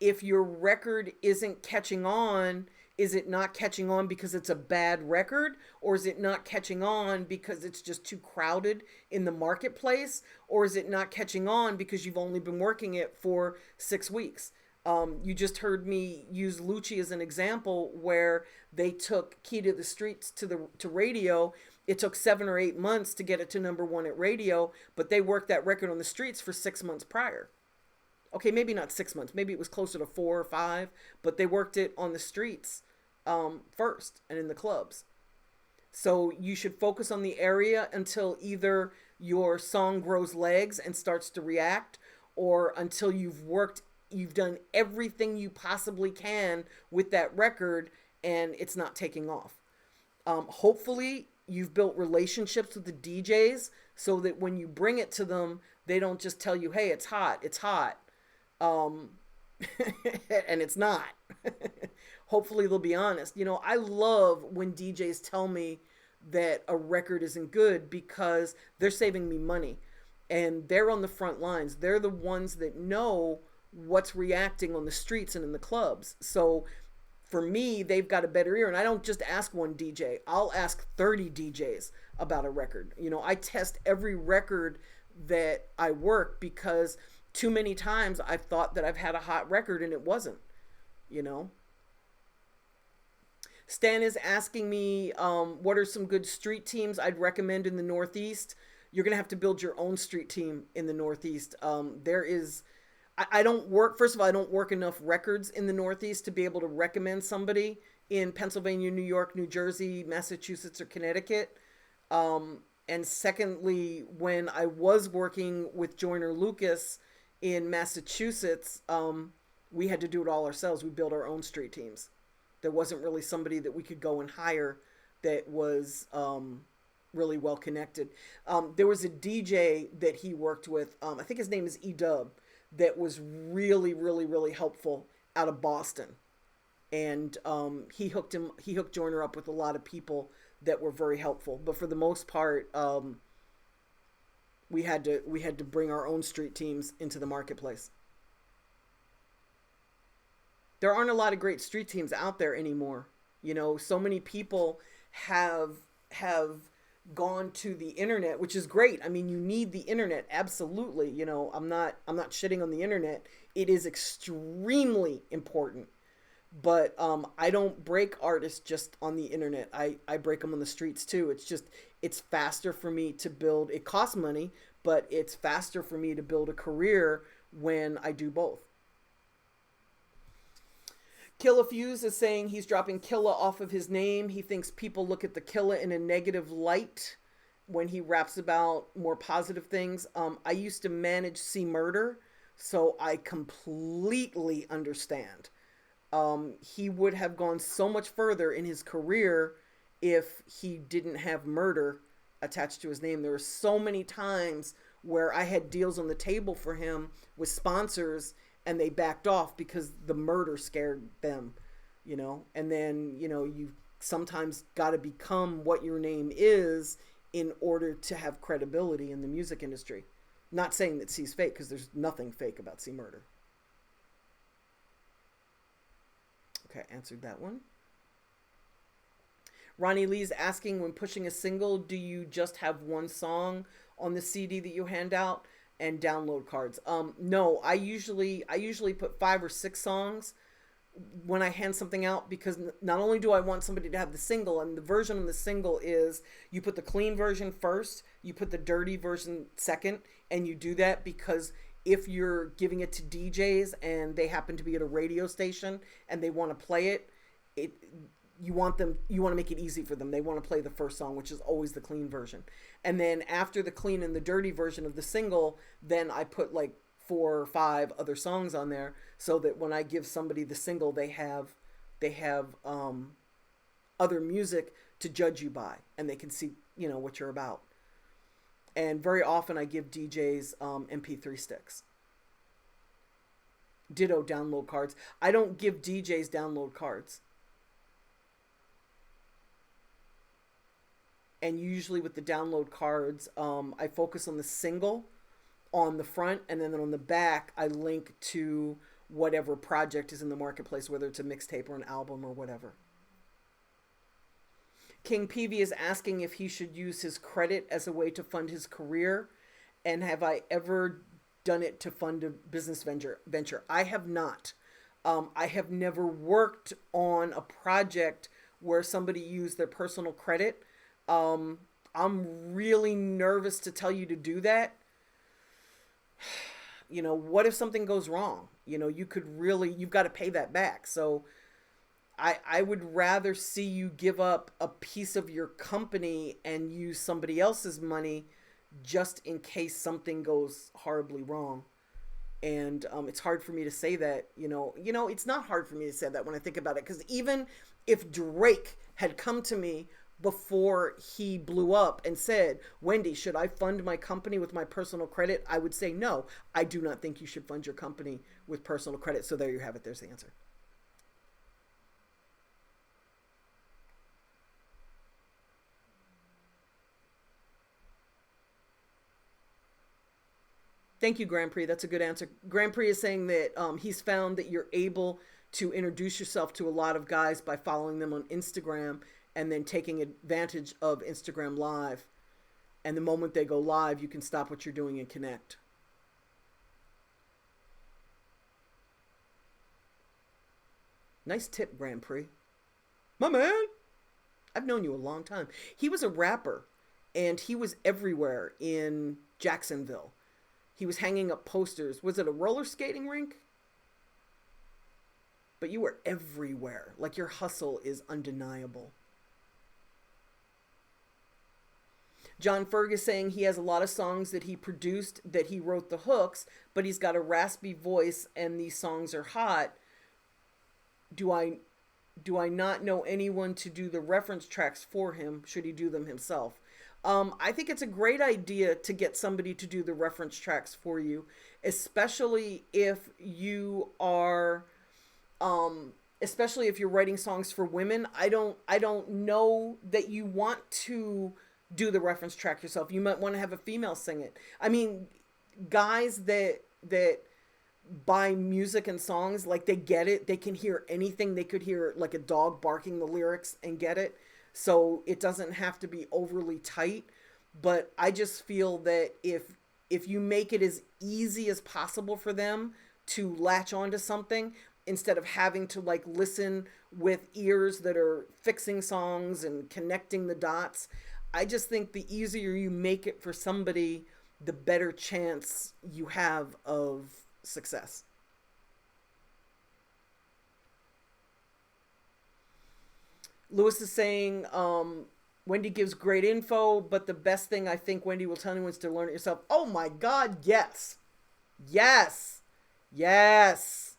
if your record isn't catching on, is it not catching on because it's a bad record? Or is it not catching on because it's just too crowded in the marketplace? Or is it not catching on because you've only been working it for 6 weeks? You just heard me use Lucci as an example, where they took Key to the Streets to radio. It took 7 or 8 months to get it to #1 at radio, but they worked that record on the streets for 6 months prior. Okay, maybe not 6 months. Maybe it was closer to 4 or 5, but they worked it on the streets first and in the clubs. So you should focus on the area until either your song grows legs and starts to react, or until you've done everything you possibly can with that record and it's not taking off. Hopefully you've built relationships with the DJs so that when you bring it to them, they don't just tell you, hey, it's hot. And it's not. Hopefully they'll be honest. I love when DJs tell me that a record isn't good, because they're saving me money and they're on the front lines. They're the ones that know what's reacting on the streets and in the clubs. So for me, they've got a better ear. And I don't just ask one DJ. I'll ask 30 DJs about a record. I test every record that I work, because too many times I've thought that I've had a hot record and it wasn't, Stan is asking me, what are some good street teams I'd recommend in the Northeast? You're going to have to build your own street team in the Northeast. I don't work enough records in the Northeast to be able to recommend somebody in Pennsylvania, New York, New Jersey, Massachusetts, or Connecticut. And secondly, when I was working with Joyner Lucas in Massachusetts, we had to do it all ourselves. We built our own street teams. There wasn't really somebody that we could go and hire that was really well connected. There was a DJ that he worked with. I think his name is E-Dub, that was really, really, really helpful out of Boston. And he hooked Joyner up with a lot of people that were very helpful. But for the most part, we had to bring our own street teams into the marketplace. There aren't a lot of great street teams out there anymore. So many people have gone to the internet, which is great. I mean, you need the internet, absolutely. I'm not shitting on the internet. It is extremely important. But I don't break artists just on the internet. I break them on the streets too. It's faster for me to build. It costs money, but it's faster for me to build a career when I do both. Killa Fuse is saying he's dropping Killa off of his name. He thinks people look at the Killa in a negative light when he raps about more positive things. I used to manage C Murder, so I completely understand. He would have gone so much further in his career if he didn't have murder attached to his name. There were so many times where I had deals on the table for him with sponsors and they backed off because the murder scared them, and then, you sometimes got to become what your name is in order to have credibility in the music industry. Not saying that C's fake, because there's nothing fake about C Murder. Okay, answered that one. Ronnie Lee's asking, when pushing a single, do you just have one song on the CD that you hand out and download cards? No, I usually put 5 or 6 songs when I hand something out, because not only do I want somebody to have the single, and the version of the single is you put the clean version first, you put the dirty version second, and you do that because if you're giving it to DJs and they happen to be at a radio station and they want to play it, you want to make it easy for them. They want to play the first song, which is always the clean version. And then after the clean and the dirty version of the single, then I put like 4 or 5 other songs on there, so that when I give somebody the single, they have other music to judge you by, and they can see, what you're about. And very often I give DJs MP3 sticks. Ditto download cards. I don't give DJs download cards. And usually with the download cards, I focus on the single on the front, and then on the back, I link to whatever project is in the marketplace, whether it's a mixtape or an album or whatever. King Peavy is asking if he should use his credit as a way to fund his career, and have I ever done it to fund a business venture? I have not. I have never worked on a project where somebody used their personal credit. I'm really nervous to tell you to do that. What if something goes wrong? You've got to pay that back. So I would rather see you give up a piece of your company and use somebody else's money just in case something goes horribly wrong. And it's hard for me to say that, it's not hard for me to say that when I think about it, because even if Drake had come to me before he blew up and said, Wendy, should I fund my company with my personal credit? I would say, no, I do not think you should fund your company with personal credit. So there you have it. There's the answer. Thank you, Grand Prix. That's a good answer. Grand Prix is saying that he's found that you're able to introduce yourself to a lot of guys by following them on Instagram and then taking advantage of Instagram Live. And the moment they go live, you can stop what you're doing and connect. Nice tip, Grand Prix. My man. I've known you a long time. He was a rapper, and he was everywhere in Jacksonville. He was hanging up posters. Was it a roller skating rink? But you were everywhere. Like, your hustle is undeniable. John Fergus saying he has a lot of songs that he produced, that he wrote the hooks, but he's got a raspy voice and these songs are hot. Do I not know anyone to do the reference tracks for him? Should he do them himself? I think it's a great idea to get somebody to do the reference tracks for you, especially if you are, especially if you're writing songs for women. I don't know that you want to do the reference track yourself. You might want to have a female sing it. I mean, guys that buy music and songs, like, they get it. They can hear anything. They could hear like a dog barking the lyrics and get it. So it doesn't have to be overly tight. But I just feel that if you make it as easy as possible for them to latch onto something, instead of having to like listen with ears that are fixing songs and connecting the dots, I just think the easier you make it for somebody, the better chance you have of success. Lewis is saying, Wendy gives great info, but the best thing I think Wendy will tell you is to learn it yourself. Oh my God, yes. Yes. Yes.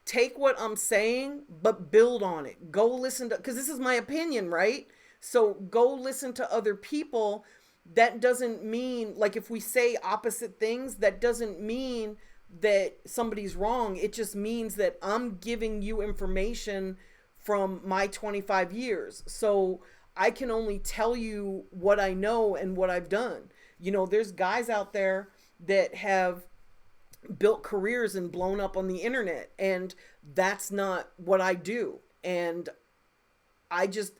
Take what I'm saying, but build on it. Go listen to, because this is my opinion, right? So go listen to other people. That doesn't mean, like, if we say opposite things, that doesn't mean that somebody's wrong. It just means that I'm giving you information from my 25 years. So I can only tell you what I know and what I've done. There's guys out there that have built careers and blown up on the internet, and that's not what I do. And I just,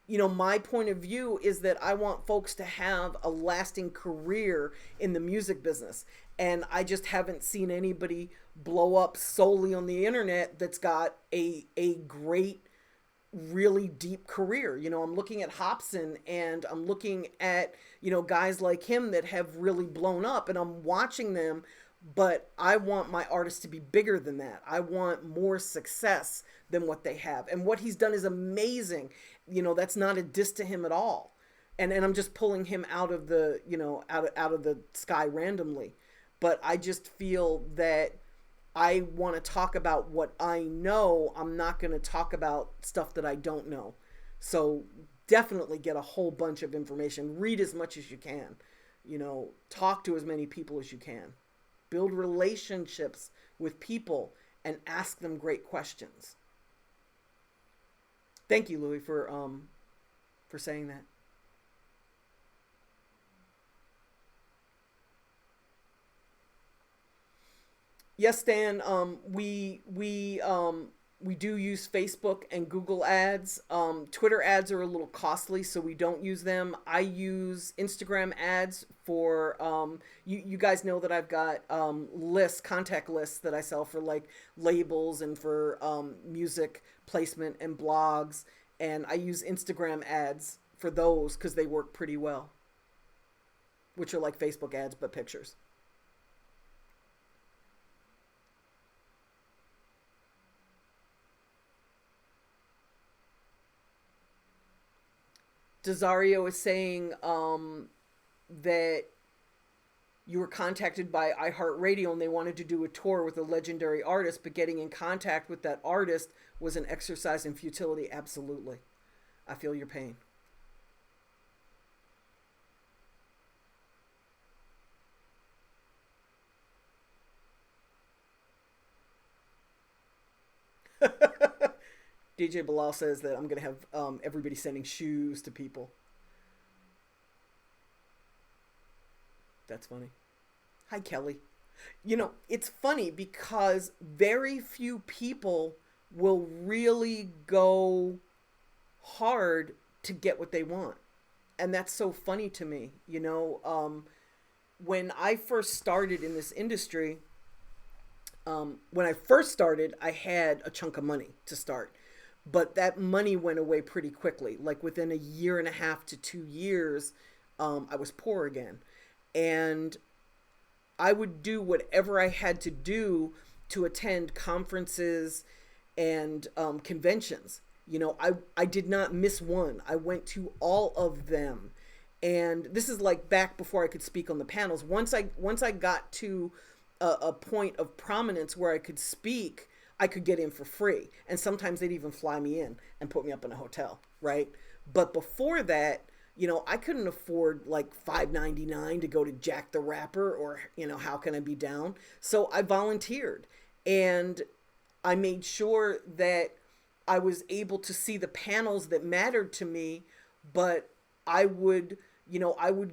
my point of view is that I want folks to have a lasting career in the music business. And I just haven't seen anybody blow up solely on the internet that's got a great, really deep career. I'm looking at Hobson, and I'm looking at, guys like him that have really blown up, and I'm watching them. But I want my artists to be bigger than that. I want more success than what they have. And what he's done is amazing. That's not a diss to him at all. And I'm just pulling him out of the, out of the sky randomly. But I just feel that I want to talk about what I know. I'm not going to talk about stuff that I don't know. So definitely get a whole bunch of information. Read as much as you can. Talk to as many people as you can. Build relationships with people and ask them great questions. Thank you, Louis, for saying that. Yes, Stan. We do use Facebook and Google ads. Twitter ads are a little costly, so we don't use them. I use Instagram ads for, you guys know that I've got contact lists that I sell for like labels and for music placement and blogs. And I use Instagram ads for those because they work pretty well, which are like Facebook ads, but pictures. Desario is saying that you were contacted by iHeartRadio and they wanted to do a tour with a legendary artist, but getting in contact with that artist was an exercise in futility. Absolutely. I feel your pain. DJ Bilal says that I'm going to have everybody sending shoes to people. That's funny. Hi, Kelly. It's funny because very few people will really go hard to get what they want. And that's so funny to me. When I first started in this industry, I had a chunk of money to start. But that money went away pretty quickly. Like within a year and a half to 2 years, I was poor again. And I would do whatever I had to do to attend conferences and conventions. I did not miss one. I went to all of them. And this is like back before I could speak on the panels. Once I got to a point of prominence where I could speak, I could get in for free. And sometimes they'd even fly me in and put me up in a hotel, right? But before that, I couldn't afford like $5.99 to go to Jack the Rapper or, How Can I Be Down? So I volunteered and I made sure that I was able to see the panels that mattered to me, but I would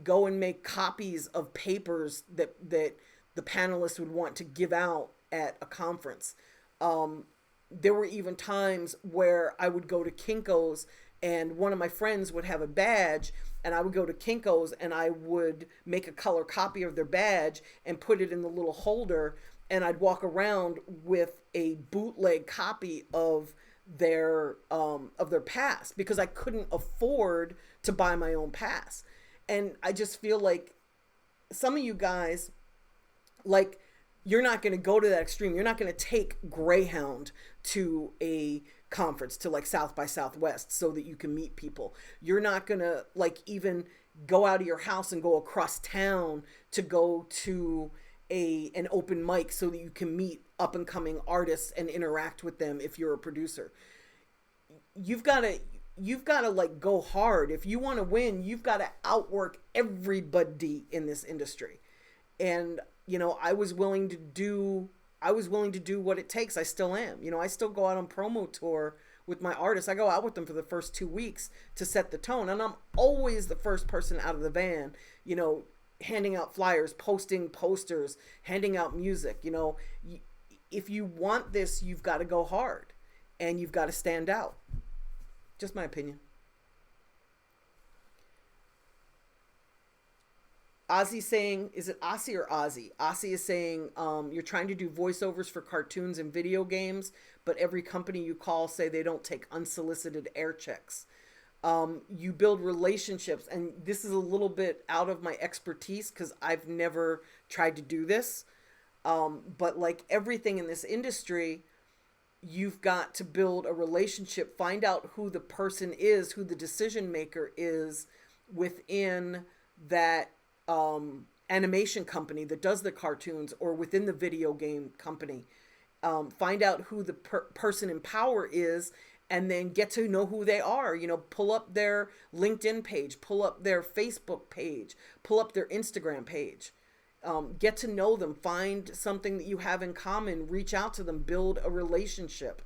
go and make copies of papers that the panelists would want to give out at a conference. There were even times where I would go to Kinko's and one of my friends would have a badge and I would go to Kinko's and I would make a color copy of their badge and put it in the little holder, and I'd walk around with a bootleg copy of their pass because I couldn't afford to buy my own pass. And I just feel like some of you guys, like, you're not going to go to that extreme. You're not going to take Greyhound to a conference, to like South by Southwest, so that you can meet people. You're not going to like even go out of your house and go across town to go to an open mic so that you can meet up and coming artists and interact with them if you're a producer. You've got to like go hard. If you want to win, you've got to outwork everybody in this industry. And I was willing to do what it takes. I still am. I still go out on promo tour with my artists. I go out with them for the first 2 weeks to set the tone. And I'm always the first person out of the van, handing out flyers, posting posters, handing out music. If you want this, you've got to go hard and you've got to stand out. Just my opinion. Ozzy saying, is it Aussie or Ozzy? Ozzy is saying, you're trying to do voiceovers for cartoons and video games, but every company you call say they don't take unsolicited air checks. You build relationships, and this is a little bit out of my expertise because I've never tried to do this. But like everything in this industry, you've got to build a relationship, find out who the person is, who the decision maker is within that animation company that does the cartoons, or within the video game company. Find out who the person in power is, and then get to know who they are. Pull up their LinkedIn page, pull up their Facebook page, pull up their Instagram page. Get to know them, find something that you have in common, reach out to them, build a relationship.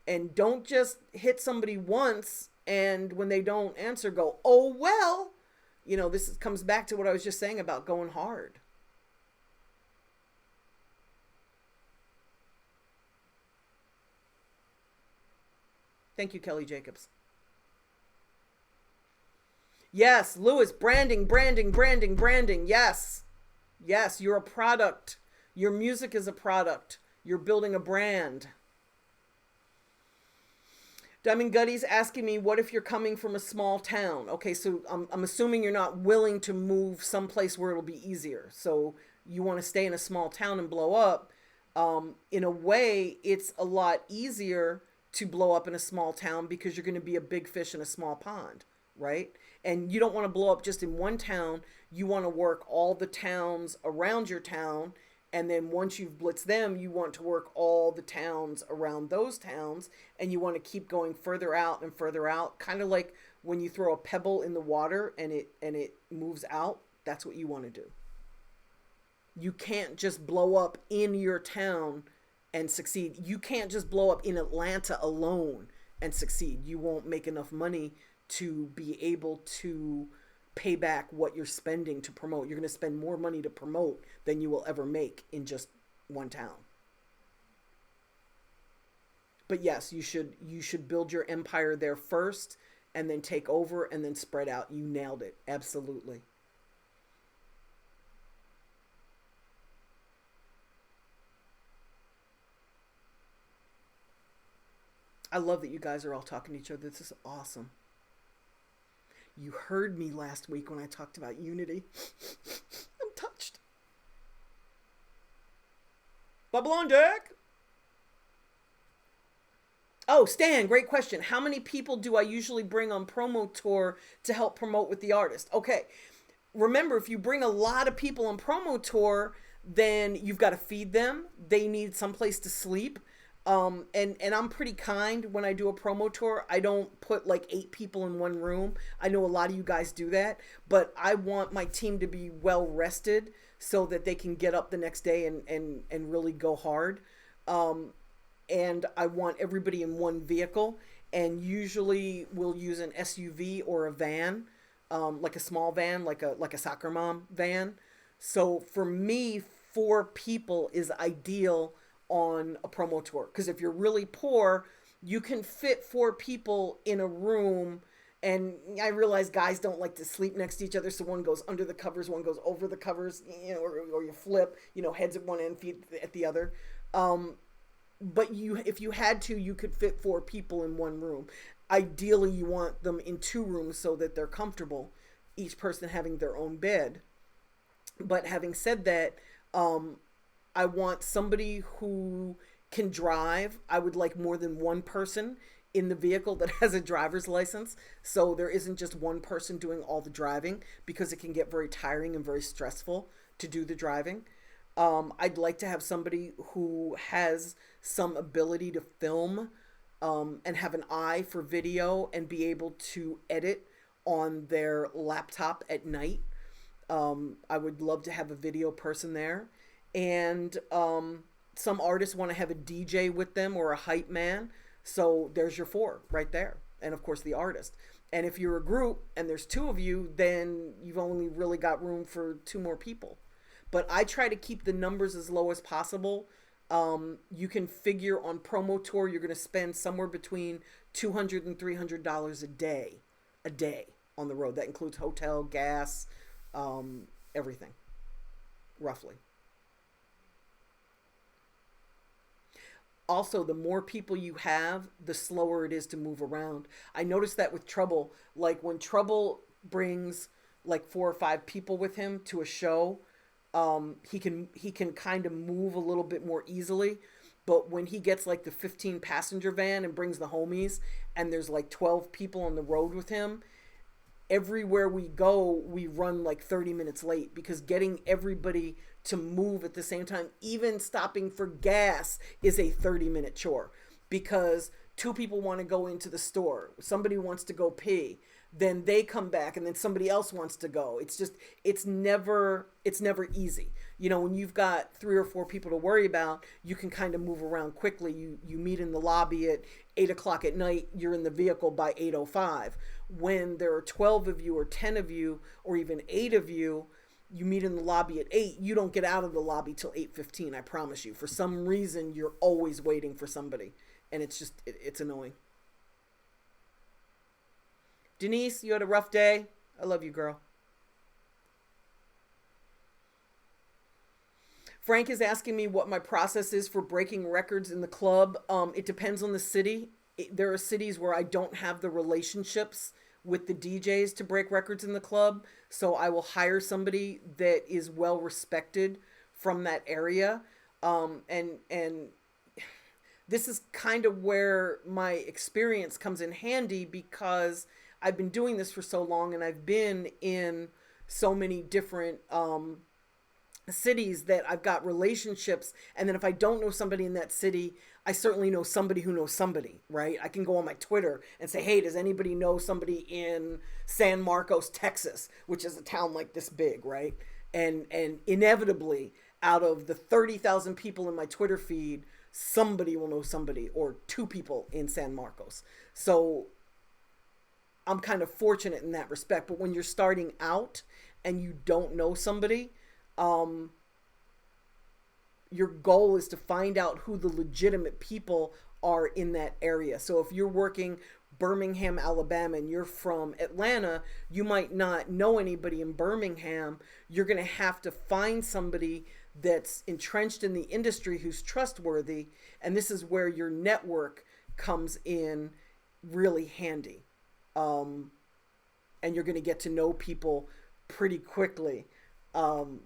And don't just hit somebody once and when they don't answer, go, oh, well. This comes back to what I was just saying about going hard. Thank you, Kelly Jacobs. Yes, Lewis, branding. Yes. Yes, you're a product. Your music is a product. You're building a brand. Diamond Gutty's asking me, what if you're coming from a small town? Okay, so I'm assuming you're not willing to move someplace where it'll be easier. So you want to stay in a small town and blow up. In a way, it's a lot easier to blow up in a small town because you're going to be a big fish in a small pond, right? And you don't want to blow up just in one town. You want to work all the towns around your town. And then once you've blitzed them, you want to work all the towns around those towns, and you want to keep going further out and further out. Kind of like when you throw a pebble in the water and it moves out. That's what you want to do. You can't just blow up in your town and succeed. You can't just blow up in Atlanta alone and succeed. You won't make enough money to be able to pay back what you're spending to promote. You're going to spend more money to promote than you will ever make in just one town. But yes, you should build your empire there first and then take over and then spread out. You nailed it. Absolutely. I love that you guys are all talking to each other. This is awesome. You heard me last week when I talked about unity. I'm touched. Bubble on deck. Oh, Stan, great question. How many people do I usually bring on promo tour to help promote with the artist? Okay. Remember, if you bring a lot of people on promo tour, then you've got to feed them. They need someplace to sleep. And I'm pretty kind when I do a promo tour. I don't put like 8 people in one room. I know a lot of you guys do that, but I want my team to be well rested so that they can get up the next day and really go hard. And I want everybody in one vehicle, and usually we'll use an SUV or a van, like a small van, like a soccer mom van. So for me, 4 people is ideal on a promo tour, because if you're really poor, you can fit 4 people in a room. And I realize guys don't like to sleep next to each other, so one goes under the covers, one goes over the covers, or you flip, heads at one end, feet at the other. But if you had to, you could fit 4 people in one room. Ideally, you want them in 2 rooms so that they're comfortable, each person having their own bed. But having said that, I want somebody who can drive. I would like more than one person in the vehicle that has a driver's license, so there isn't just one person doing all the driving, because it can get very tiring and very stressful to do the driving. I'd like to have somebody who has some ability to film and have an eye for video and be able to edit on their laptop at night. I would love to have a video person there. And some artists want to have a DJ with them or a hype man. So there's your 4 right there. and of course the artist. And if you're a group and there's two of you, then you've only really got room for two more people. But I try to keep the numbers as low as possible. You can figure on promo tour you're going to spend somewhere between $200 and $300 a day on the road. That includes hotel, gas, everything, roughly. Also, the more people you have, the slower it is to move around. I noticed that with Trouble. Like when Trouble brings like 4 or 5 people with him to a show, he can kind of move a little bit more easily. But when he gets like the 15 passenger van and brings the homies, and there's like 12 people on the road with him, everywhere we go, we run like 30 minutes late, because getting everybody to move at the same time, even stopping for gas, is a 30-minute chore, because 2 people want to go into the store, somebody wants to go pee, then they come back, and then somebody else wants to go. It's never easy. You know, when you've got 3 or 4 people to worry about, you can kind of move around quickly. You meet in the lobby at 8:00 at night, you're in the vehicle by 8:05. When there are 12 of you or 10 of you or even 8 of you, you meet in the lobby at 8, you don't get out of the lobby till 8:15, I promise you. For some reason, you're always waiting for somebody, and it's annoying. Denise, you had a rough day? I love you, girl. Frank is asking me what my process is for breaking records in the club. It depends on the city. There are cities where I don't have the relationships with the DJs to break records in the club, so I will hire somebody that is well respected from that area. And this is kind of where my experience comes in handy, because I've been doing this for so long, and I've been in so many different cities that I've got relationships. And then if I don't know somebody in that city, I certainly know somebody who knows somebody, right? I can go on my Twitter and say, hey, does anybody know somebody in San Marcos, Texas, which is a town like this big, right? And inevitably, out of the 30,000 people in my Twitter feed, somebody will know somebody, or 2 people in San Marcos. So I'm kind of fortunate in that respect. But when you're starting out and you don't know somebody, your goal is to find out who the legitimate people are in that area. So if you're working Birmingham, Alabama, and you're from Atlanta, you might not know anybody in Birmingham. You're going to have to find somebody that's entrenched in the industry who's trustworthy. And this is where your network comes in really handy. And you're going to get to know people pretty quickly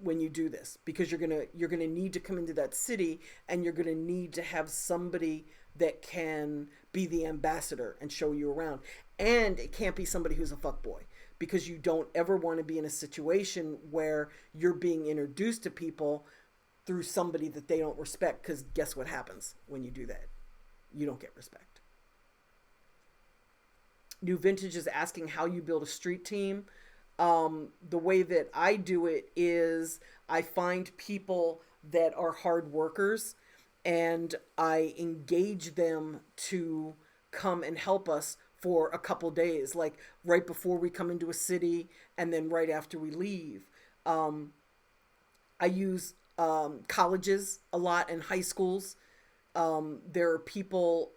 when you do this, because you're gonna need to come into that city, and you're gonna need to have somebody that can be the ambassador and show you around. And it can't be somebody who's a fuckboy, because you don't ever want to be in a situation where you're being introduced to people through somebody that they don't respect, because guess what happens when you do that? You don't get respect. New Vintage is asking how you build a street team. The way that I do it is I find people that are hard workers, and I engage them to come and help us for a couple days, like right before we come into a city and then right after we leave. I use colleges a lot, and high schools. There are people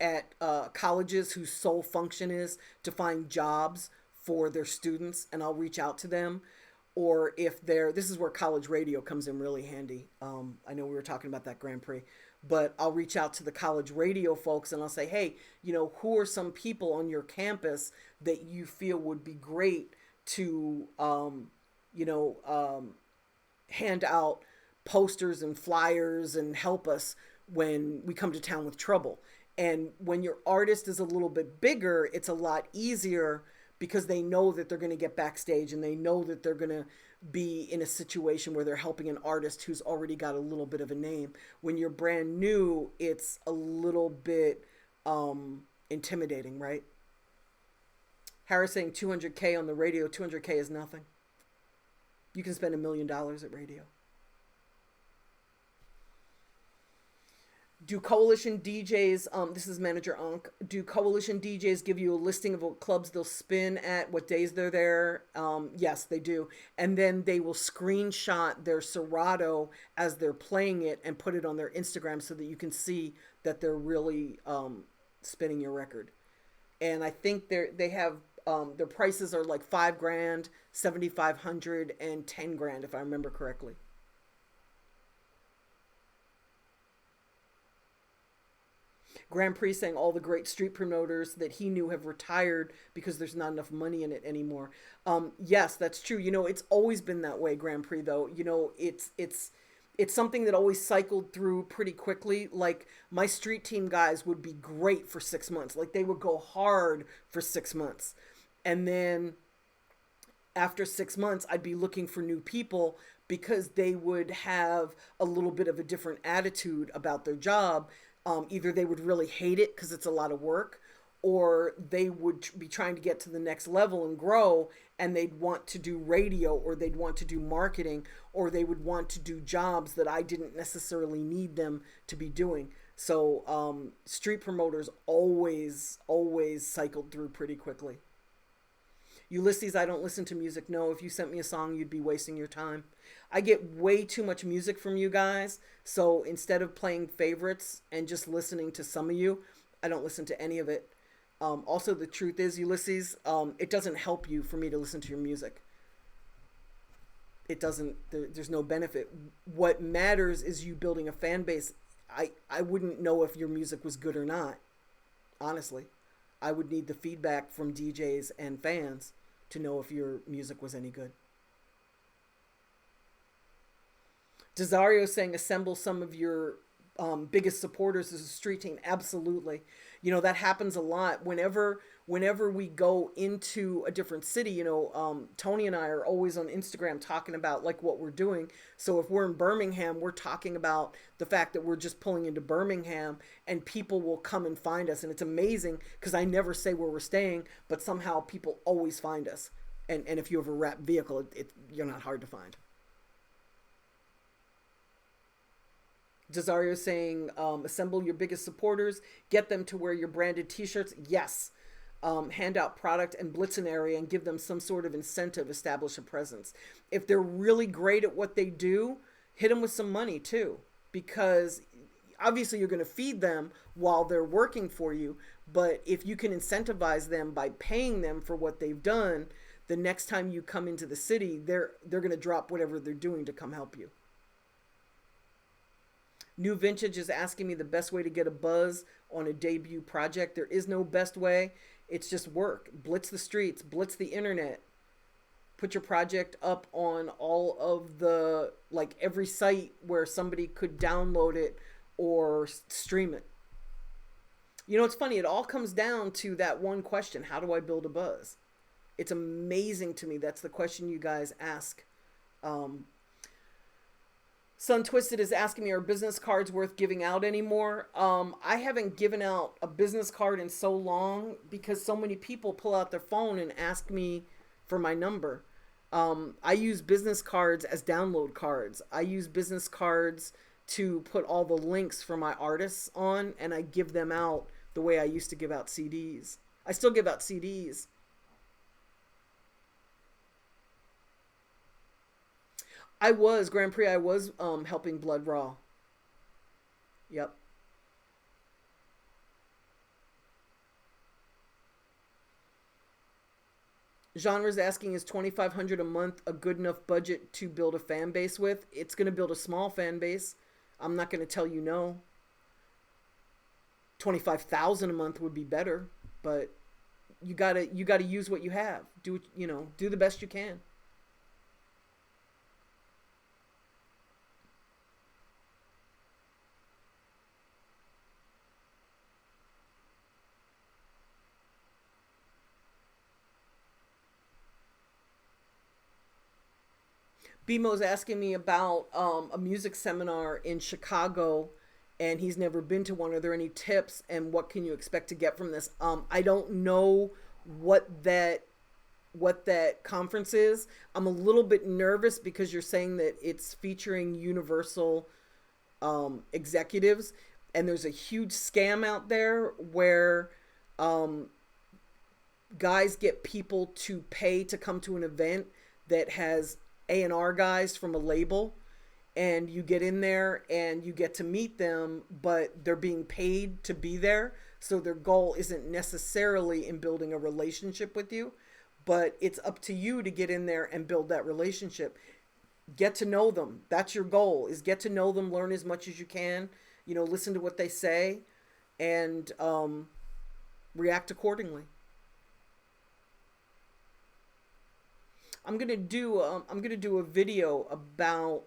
at colleges whose sole function is to find jobs for their students, and I'll reach out to them. Or if this is where college radio comes in really handy. I know we were talking about that Grand Prix, but I'll reach out to the college radio folks, and I'll say, hey, who are some people on your campus that you feel would be great to, hand out posters and flyers and help us when we come to town with Trouble. And when your artist is a little bit bigger, it's a lot easier, because they know that they're going to get backstage, and they know that they're going to be in a situation where they're helping an artist who's already got a little bit of a name. When you're brand new, it's a little bit intimidating, right? Harris saying 200K on the radio. 200K is nothing. You can spend $1 million at radio. Do Coalition DJs, this is Manager Unk, do Coalition DJs give you a listing of what clubs they'll spin at, what days they're there? Yes, they do. And then they will screenshot their Serato as they're playing it and put it on their Instagram so that you can see that they're really spinning your record. And I think they have their prices are like $5,000, $7,500, and $10,000 if I remember correctly. Grand Prix saying all the great street promoters that he knew have retired because there's not enough money in it anymore. Yes, that's true. You know, it's always been that way, Grand Prix, though. You know, it's something that always cycled through pretty quickly. Like my street team guys would be great for 6 months. Like they would go hard for 6 months. And then after 6 months, I'd be looking for new people because they would have a little bit of a different attitude about their job. Either they would really hate it because it's a lot of work, or they would be trying to get to the next level and grow, and they'd want to do radio, or they'd want to do marketing, or they would want to do jobs that I didn't necessarily need them to be doing. So street promoters always cycled through pretty quickly. Ulysses, I don't listen to music. No, if you sent me a song, you'd be wasting your time. I get way too much music from you guys. So instead of playing favorites and just listening to some of you, I don't listen to any of it. Also, the truth is, Ulysses, it doesn't help you for me to listen to your music. It doesn't, there's no benefit. What matters is you building a fan base. I wouldn't know if your music was good or not, honestly. I would need the feedback from DJs and fans to know if your music was any good. Desario saying assemble some of your biggest supporters as a street team. Absolutely. You know, that happens a lot. Whenever we go into a different city, you know, Tony and I are always on Instagram talking about like what we're doing. So if we're in Birmingham, we're talking about the fact that we're just pulling into Birmingham, and people will come and find us. And it's amazing because I never say where we're staying, but somehow people always find us. And if you have a rap vehicle, you're not hard to find. Desario saying, assemble your biggest supporters, get them to wear your branded t-shirts. Yes. Hand out product and blitz an area and give them some sort of incentive, establish a presence. If they're really great at what they do, hit them with some money too, because obviously you're going to feed them while they're working for you. But if you can incentivize them by paying them for what they've done, the next time you come into the city, they're going to drop whatever they're doing to come help you. New Vintage is asking me the best way to get a buzz on a debut project. There is no best way. It's just work. Blitz the streets, blitz the internet. Put your project up on all of the, like every site where somebody could download it or stream it. You know, it's funny. It all comes down to that one question. How do I build a buzz? It's amazing to me. That's the question you guys ask. Sun Twisted is asking me, are business cards worth giving out anymore? I haven't given out a business card in so long because so many people pull out their phone and ask me for my number. I use business cards as download cards. I use business cards to put all the links for my artists on, and I give them out the way I used to give out CDs. I still give out CDs. Grand Prix, I was helping Blood Raw. Yep. Genre's asking, is $2,500 a month a good enough budget to build a fan base with? It's going to build a small fan base. I'm not going to tell you no. $25,000 a month would be better, but you gotta use what you have. Do the best you can. BMO's asking me about a music seminar in Chicago, and he's never been to one. Are there any tips, and what can you expect to get from this? I don't know what that conference is. I'm a little bit nervous because you're saying that it's featuring Universal executives. And there's a huge scam out there where um, guys get people to pay to come to an event that has A&R guys from a label, and you get in there and you get to meet them, but they're being paid to be there. So their goal isn't necessarily in building a relationship with you, but it's up to you to get in there and build that relationship. Get to know them. That's your goal, is get to know them, learn as much as you can, listen to what they say, and react accordingly. I'm gonna do a video about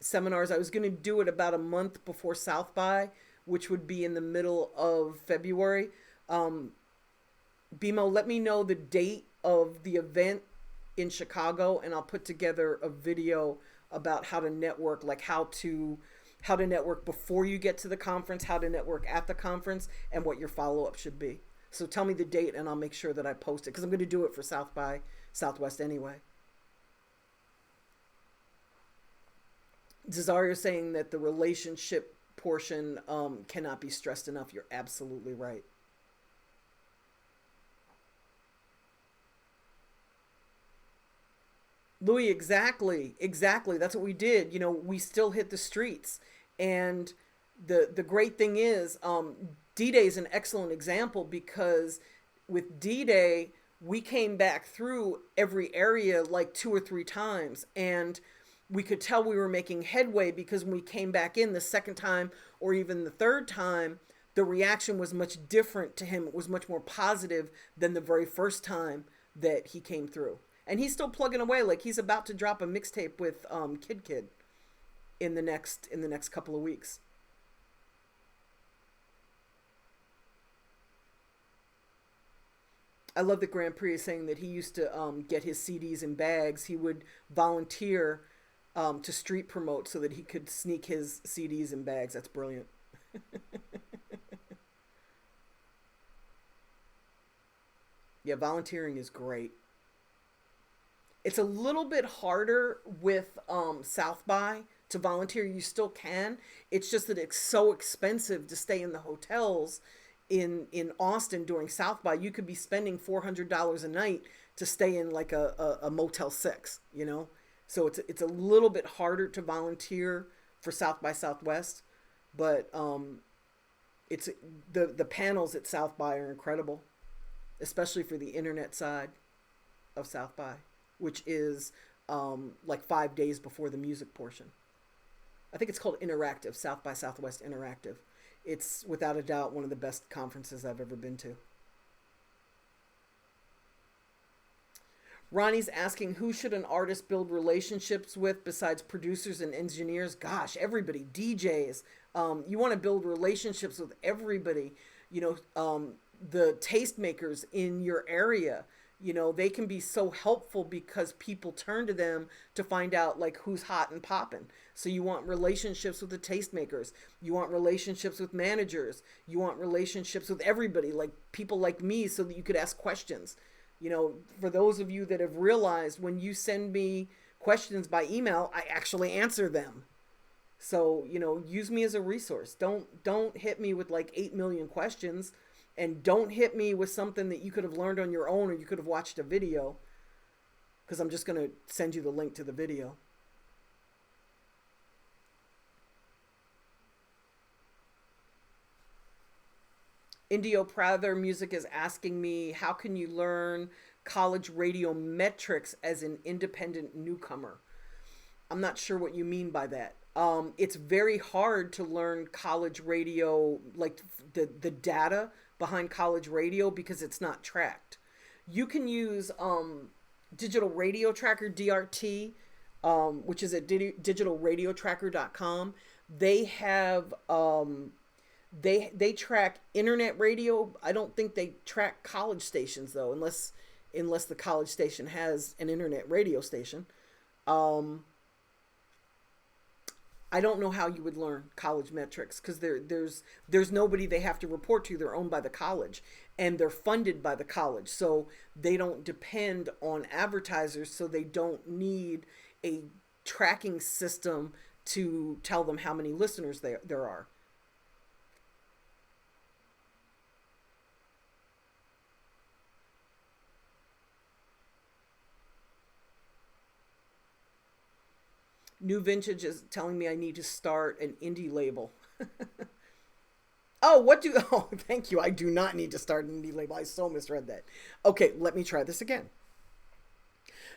seminars. I was gonna do it about a month before South by, which would be in the middle of February. BMO, let me know the date of the event in Chicago, and I'll put together a video about how to network, like how to network before you get to the conference, how to network at the conference, and what your follow-up should be. So tell me the date and I'll make sure that I post it, because I'm going to do it for South by Southwest anyway. Cesario saying that the relationship portion cannot be stressed enough. You're absolutely right. Louis, exactly. That's what we did. We still hit the streets. And the great thing is, D-Day is an excellent example, because with D-Day, we came back through every area like 2 or 3 times. And we could tell we were making headway, because when we came back in the second time or even the third time, the reaction was much different to him. It was much more positive than the very first time that he came through. And he's still plugging away. Like, he's about to drop a mixtape with Kid in the next couple of weeks. I love that Grand Prix is saying that he used to get his CDs in bags. He would volunteer to street promote so that he could sneak his CDs in bags. That's brilliant. Yeah, volunteering is great. It's a little bit harder with South by to volunteer. You still can. It's just that it's so expensive to stay in the hotels in Austin during South by. You could be spending $400 a night to stay in like a Motel 6, So it's a little bit harder to volunteer for South by Southwest, but it's the panels at South by are incredible, especially for the internet side of South by, which is like 5 days before the music portion. I think it's called Interactive, South by Southwest Interactive. It's without a doubt one of the best conferences I've ever been to. Ronnie's asking, who should an artist build relationships with besides producers and engineers? Gosh, everybody, DJs. You want to build relationships with everybody. The tastemakers in your area. They can be so helpful because people turn to them to find out like who's hot and popping. So you want relationships with the tastemakers. You want relationships with managers. You want relationships with everybody, like people like me, so that you could ask questions. For those of you that have realized, when you send me questions by email, I actually answer them. So, use me as a resource. Don't hit me with like 8 million questions, and don't hit me with something that you could have learned on your own or you could have watched a video, because I'm just going to send you the link to the video. Indio Prather Music is asking me, how can you learn college radio metrics as an independent newcomer? I'm not sure what you mean by that. It's very hard to learn college radio, like the data behind college radio, because it's not tracked. You can use Digital Radio Tracker, DRT, which is at digitalradiotracker.com. They have... They track internet radio. I don't think they track college stations though, unless the college station has an internet radio station. I don't know how you would learn college metrics, because there's nobody they have to report to. They're owned by the college and they're funded by the college, so they don't depend on advertisers. So they don't need a tracking system to tell them how many listeners there are. New Vintage is telling me I need to start an indie label. Oh, what do? Oh, thank you. I do not need to start an indie label. I so misread that. Okay, let me try this again.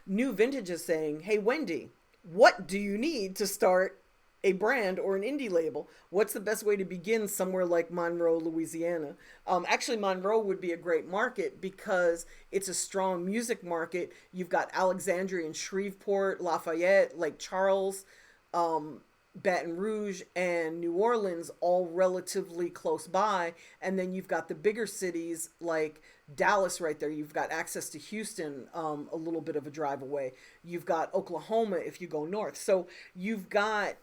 New Vintage is saying, "Hey Wendy, what do you need to start a brand or an indie label? What's the best way to begin somewhere like Monroe, Louisiana?" Actually, Monroe would be a great market because it's a strong music market. You've got Alexandria and Shreveport, Lafayette, Lake Charles, um, Baton Rouge, and New Orleans, all relatively close by. And then you've got the bigger cities like Dallas right there. You've got access to Houston, a little bit of a drive away. You've got Oklahoma if you go north. So you've got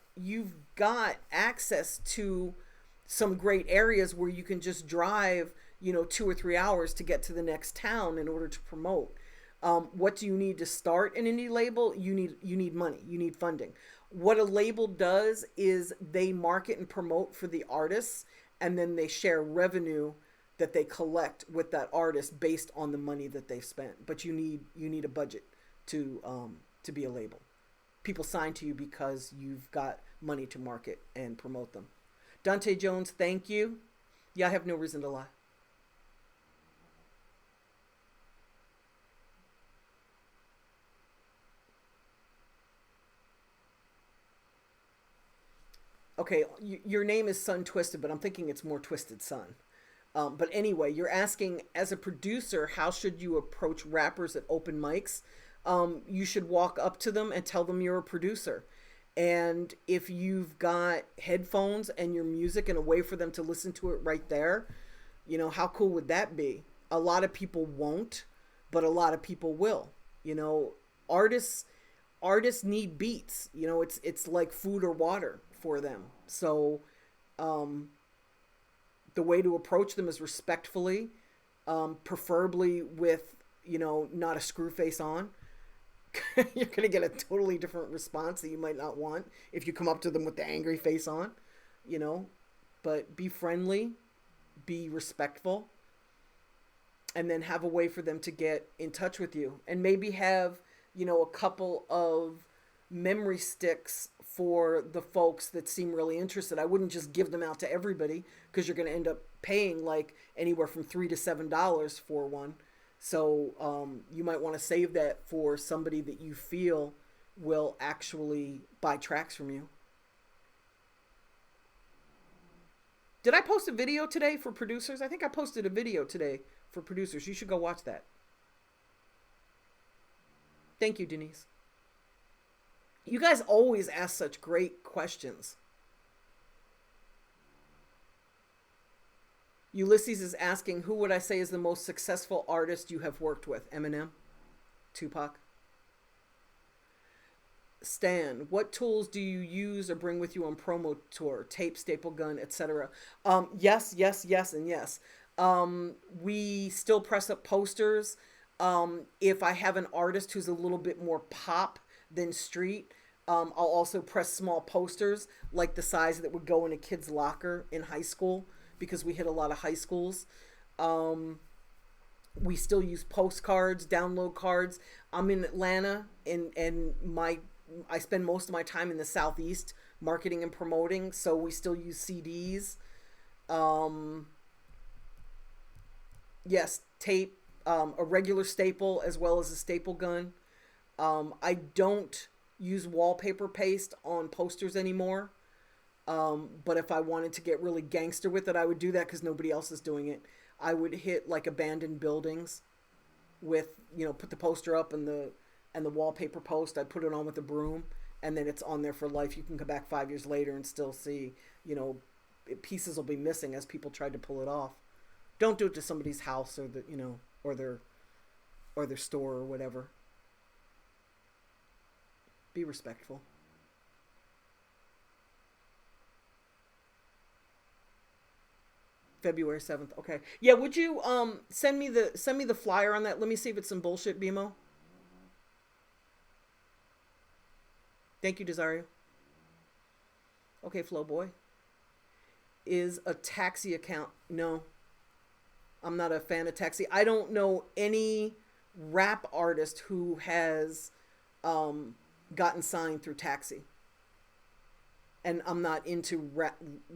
access to some great areas where you can just drive, 2 or 3 hours to get to the next town in order to promote. What do you need to start an indie label? You need money. You need funding. What a label does is they market and promote for the artists, and then they share revenue that they collect with that artist based on the money that they've spent. But you need a budget to be a label. People sign to you because you've got money to market and promote them. Dante Jones, thank you. Yeah, I have no reason to lie. Okay, your name is Sun Twisted, but I'm thinking it's more Twisted Sun. But anyway, you're asking, as a producer, how should you approach rappers at open mics? You should walk up to them and tell them you're a producer. And if you've got headphones and your music and a way for them to listen to it right there, how cool would that be? A lot of people won't, but a lot of people will. You know, artists artists need beats. It's like food or water for them. So um, the way to approach them is respectfully, preferably with, not a screw face on. You're going to get a totally different response that you might not want if you come up to them with the angry face on, you know. But be friendly, be respectful, and then have a way for them to get in touch with you. And maybe have, a couple of memory sticks for the folks that seem really interested. I wouldn't just give them out to everybody because you're going to end up paying like anywhere from $3 to $7 for one. So you might want to save that for somebody that you feel will actually buy tracks from you. Did I post a video today for producers? I think I posted a video today for producers. You should go watch that. Thank you, Denise. You guys always ask such great questions. Ulysses is asking, who would I say is the most successful artist you have worked with? Eminem? Tupac? Stan, what tools do you use or bring with you on promo tour? Tape, staple gun, etc. Yes, yes, yes, and yes. We still press up posters. If I have an artist who's a little bit more pop than street, I'll also press small posters like the size that would go in a kid's locker in high school, because we hit a lot of high schools. We still use postcards, download cards. I'm in Atlanta, and I spend most of my time in the Southeast marketing and promoting, so we still use CDs. Yes, tape, a regular staple as well as a staple gun. I don't use wallpaper paste on posters anymore. But if I wanted to get really gangster with it, I would do that because nobody else is doing it. I would hit like abandoned buildings with, put the poster up and the wallpaper post. I'd put it on with a broom, and then it's on there for life. You can come back 5 years later and still see, pieces will be missing as people tried to pull it off. Don't do it to somebody's house or or their store or whatever. Be respectful. February 7th. Okay. Yeah, would you send me the flyer on that? Let me see if it's some bullshit, BMO. Thank you, Desario. Okay, Flow Boy. Is a taxi account? No. I'm not a fan of taxi. I don't know any rap artist who has gotten signed through taxi. and I'm not into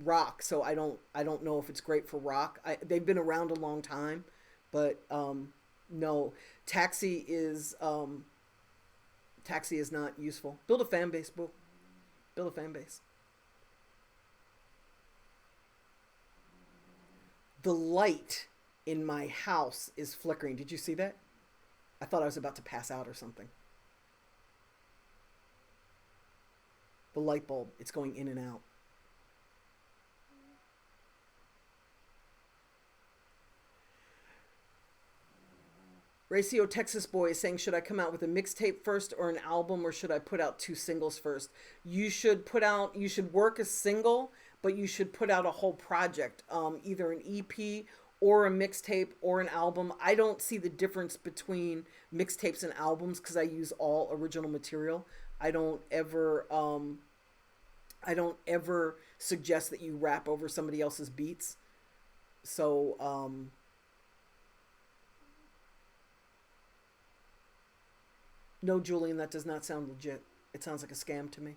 rock, so I don't know if it's great for rock. They've been around a long time, but no, Taxi is Taxi is not useful. Build a fan base, boo. Build a fan base. The light in my house is flickering. Did you see that? I thought I was about to pass out or something. The light bulb, it's going in and out. Racio Texas Boy is saying, should I come out with a mixtape first or an album, or should I put out 2 singles first? You should work a single, but you should put out a whole project, either an EP or a mixtape or an album. I don't see the difference between mixtapes and albums because I use all original material. I don't ever suggest that you rap over somebody else's beats. So, no, Julian, that does not sound legit. It sounds like a scam to me.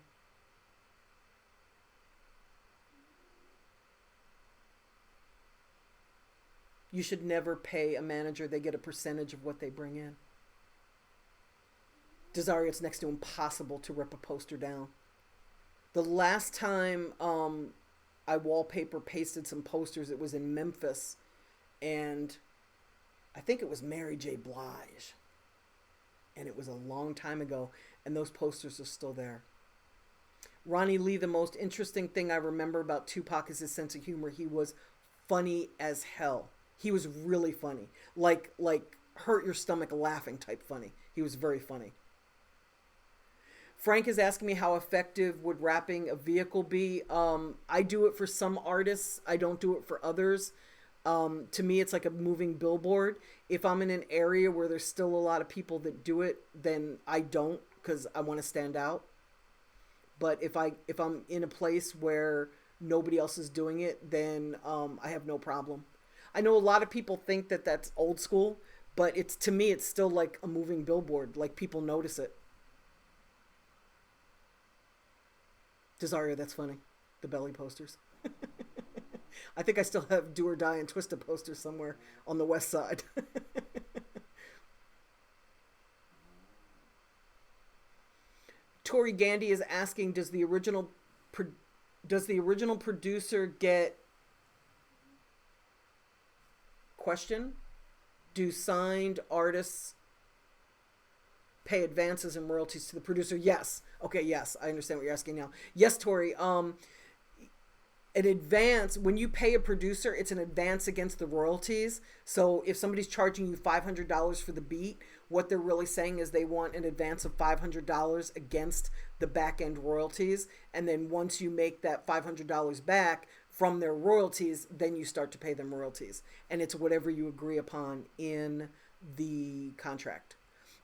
You should never pay a manager. They get a percentage of what they bring in. Desire, it's next to impossible to rip a poster down. The last time I wallpaper pasted some posters, it was in Memphis, and I think it was Mary J. Blige. And it was a long time ago, and those posters are still there. Ronnie Lee, the most interesting thing I remember about Tupac is his sense of humor. He was funny as hell. He was really funny. Like hurt your stomach laughing type funny. He was very funny. Frank is asking me how effective would wrapping a vehicle be. I do it for some artists. I don't do it for others. To me, it's like a moving billboard. If I'm in an area where there's still a lot of people that do it, then I don't, because I want to stand out. But if I'm in a place where nobody else is doing it, then I have no problem. I know a lot of people think that that's old school, but to me, it's still like a moving billboard. Like, people notice it. Desaria, that's funny. The belly posters. I think I still have Do or Die and Twisted posters somewhere on the west side. Tori Gandy is asking, does the original producer get question? Do signed artists pay advances and royalties to the producer? Yes. Okay, yes. I understand what you're asking now. Yes, Tori. An advance, when you pay a producer, it's an advance against the royalties. So if somebody's charging you $500 for the beat, what they're really saying is they want an advance of $500 against the back end royalties. And then once you make that $500 back from their royalties, then you start to pay them royalties. And it's whatever you agree upon in the contract.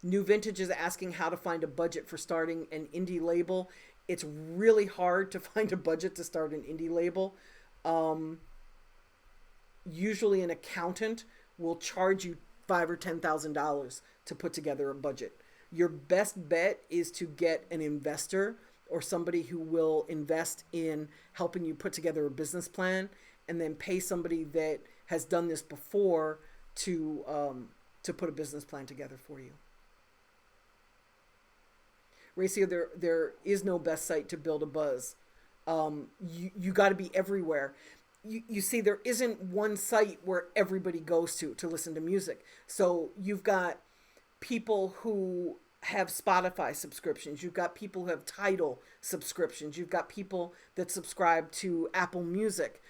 New Vintage is asking how to find a budget for starting an indie label. It's really hard to find a budget to start an indie label. Usually an accountant will charge you $5,000 or $10,000 to put together a budget. Your best bet is to get an investor or somebody who will invest in helping you put together a business plan, and then pay somebody that has done this before to put a business plan together for you. Racia, there is no best site to build a buzz. You got to be everywhere. You see, there isn't one site where everybody goes to listen to music. So you've got people who have Spotify subscriptions. You've got people who have Tidal subscriptions. You've got people that subscribe to Apple Music.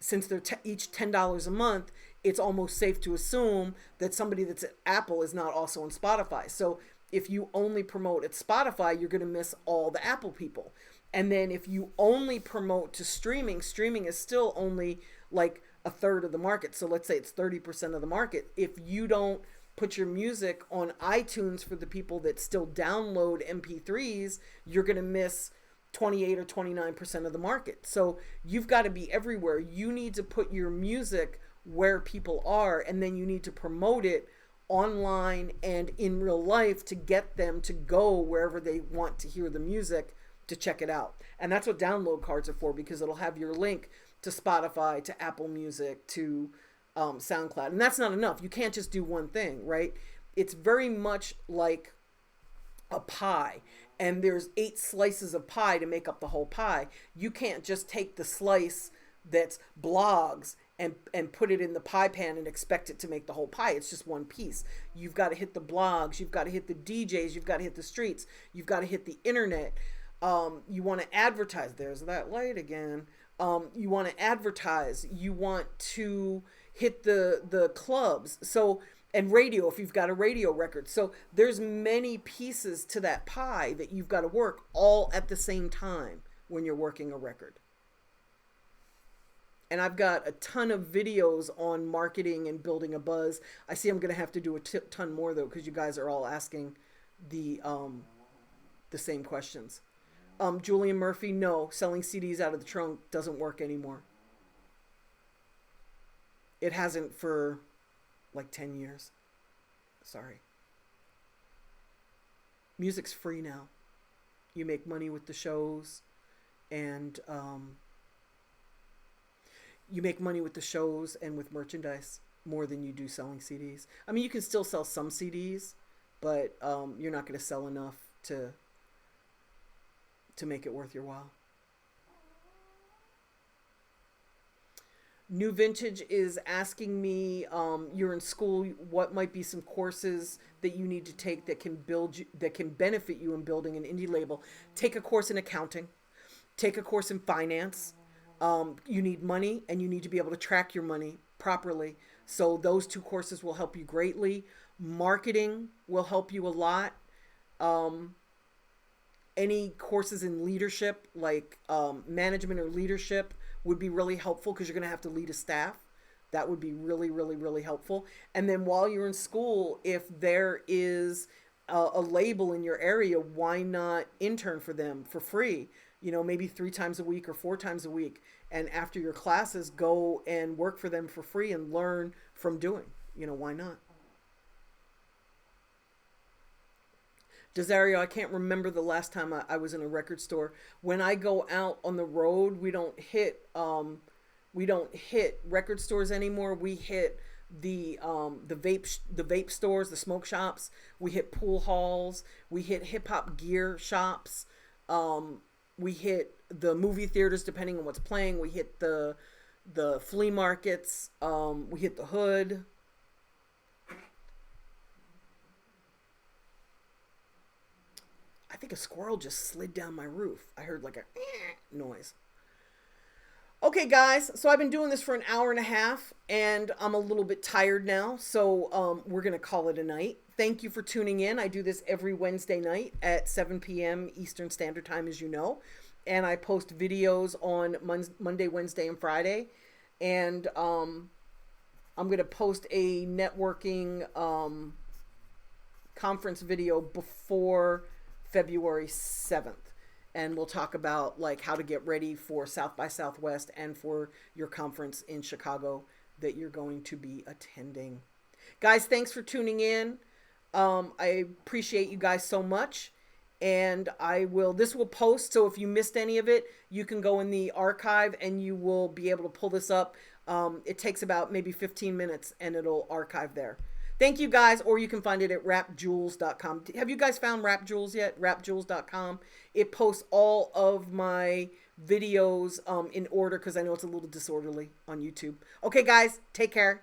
Since they're each $10 a month, it's almost safe to assume that somebody that's at Apple is not also on Spotify. So if you only promote at Spotify, you're going to miss all the Apple people. And then if you only promote to streaming is still only like a third of the market. So let's say it's 30% of the market. If you don't put your music on iTunes for the people that still download MP3s, you're going to miss 28 or 29% of the market. So you've got to be everywhere. You need to put your music where people are, and then you need to promote it online and in real life to get them to go wherever they want to hear the music to check it out. And that's what download cards are for, because it'll have your link to Spotify, to Apple Music, to SoundCloud. And that's not enough. You can't just do one thing, right? It's very much like a pie, and there's 8 slices of pie to make up the whole pie. You can't just take the slice that's blogs and put it in the pie pan and expect it to make the whole pie. It's just one piece. You've got to hit the blogs, you've got to hit the DJs, you've got to hit the streets, you've got to hit the internet. You want to advertise. There's that light again. You want to advertise. You want to hit the clubs. So, and radio, if you've got a radio record. So there's many pieces to that pie that you've got to work all at the same time when you're working a record. And I've got a ton of videos on marketing and building a buzz. I see I'm going to have to do a ton more, though, because you guys are all asking the same questions. Julian Murphy, no, selling CDs out of the trunk doesn't work anymore. It hasn't for like 10 years. Sorry. Music's free now. You make money with the shows, and you make money with the shows and with merchandise more than you do selling CDs. I mean, you can still sell some CDs, but you're not going to sell enough to make it worth your while. New Vintage is asking me, you're in school, what might be some courses that you need to take that can that can benefit you in building an indie label. Take a course in accounting. Take a course in finance. You need money, and you need to be able to track your money properly. So those 2 courses will help you greatly. Marketing will help you a lot. Any courses in leadership, like management or leadership, would be really helpful, because you're going to have to lead a staff. That would be really, really, really helpful. And then while you're in school, if there is a label in your area, why not intern for them for free? You know, maybe 3 times a week or 4 times a week. And after your classes, go and work for them for free and learn from doing. You know, why not? Desario, I can't remember the last time I was in a record store. When I go out on the road, we don't hit record stores anymore. We hit the vape stores, the smoke shops. We hit pool halls. We hit hip hop gear shops. We hit the movie theaters, depending on what's playing. We hit the flea markets. We hit the hood. I think a squirrel just slid down my roof. I heard like a noise. Okay, guys, so I've been doing this for an hour and a half, and I'm a little bit tired now, so we're going to call it a night. Thank you for tuning in. I do this every Wednesday night at 7 p.m. Eastern Standard Time, as you know, and I post videos on Monday, Wednesday, and Friday, and I'm going to post a networking conference video before February 7th. And we'll talk about like how to get ready for South by Southwest and for your conference in Chicago that you're going to be attending. Guys, thanks for tuning in. I appreciate you guys so much. And this will post. So if you missed any of it, you can go in the archive and you will be able to pull this up. It takes about maybe 15 minutes and it'll archive there. Thank you, guys, or you can find it at rapjules.com. Have you guys found RapJules yet? rapjules.com. It posts all of my videos in order, because I know it's a little disorderly on YouTube. Okay, guys, take care.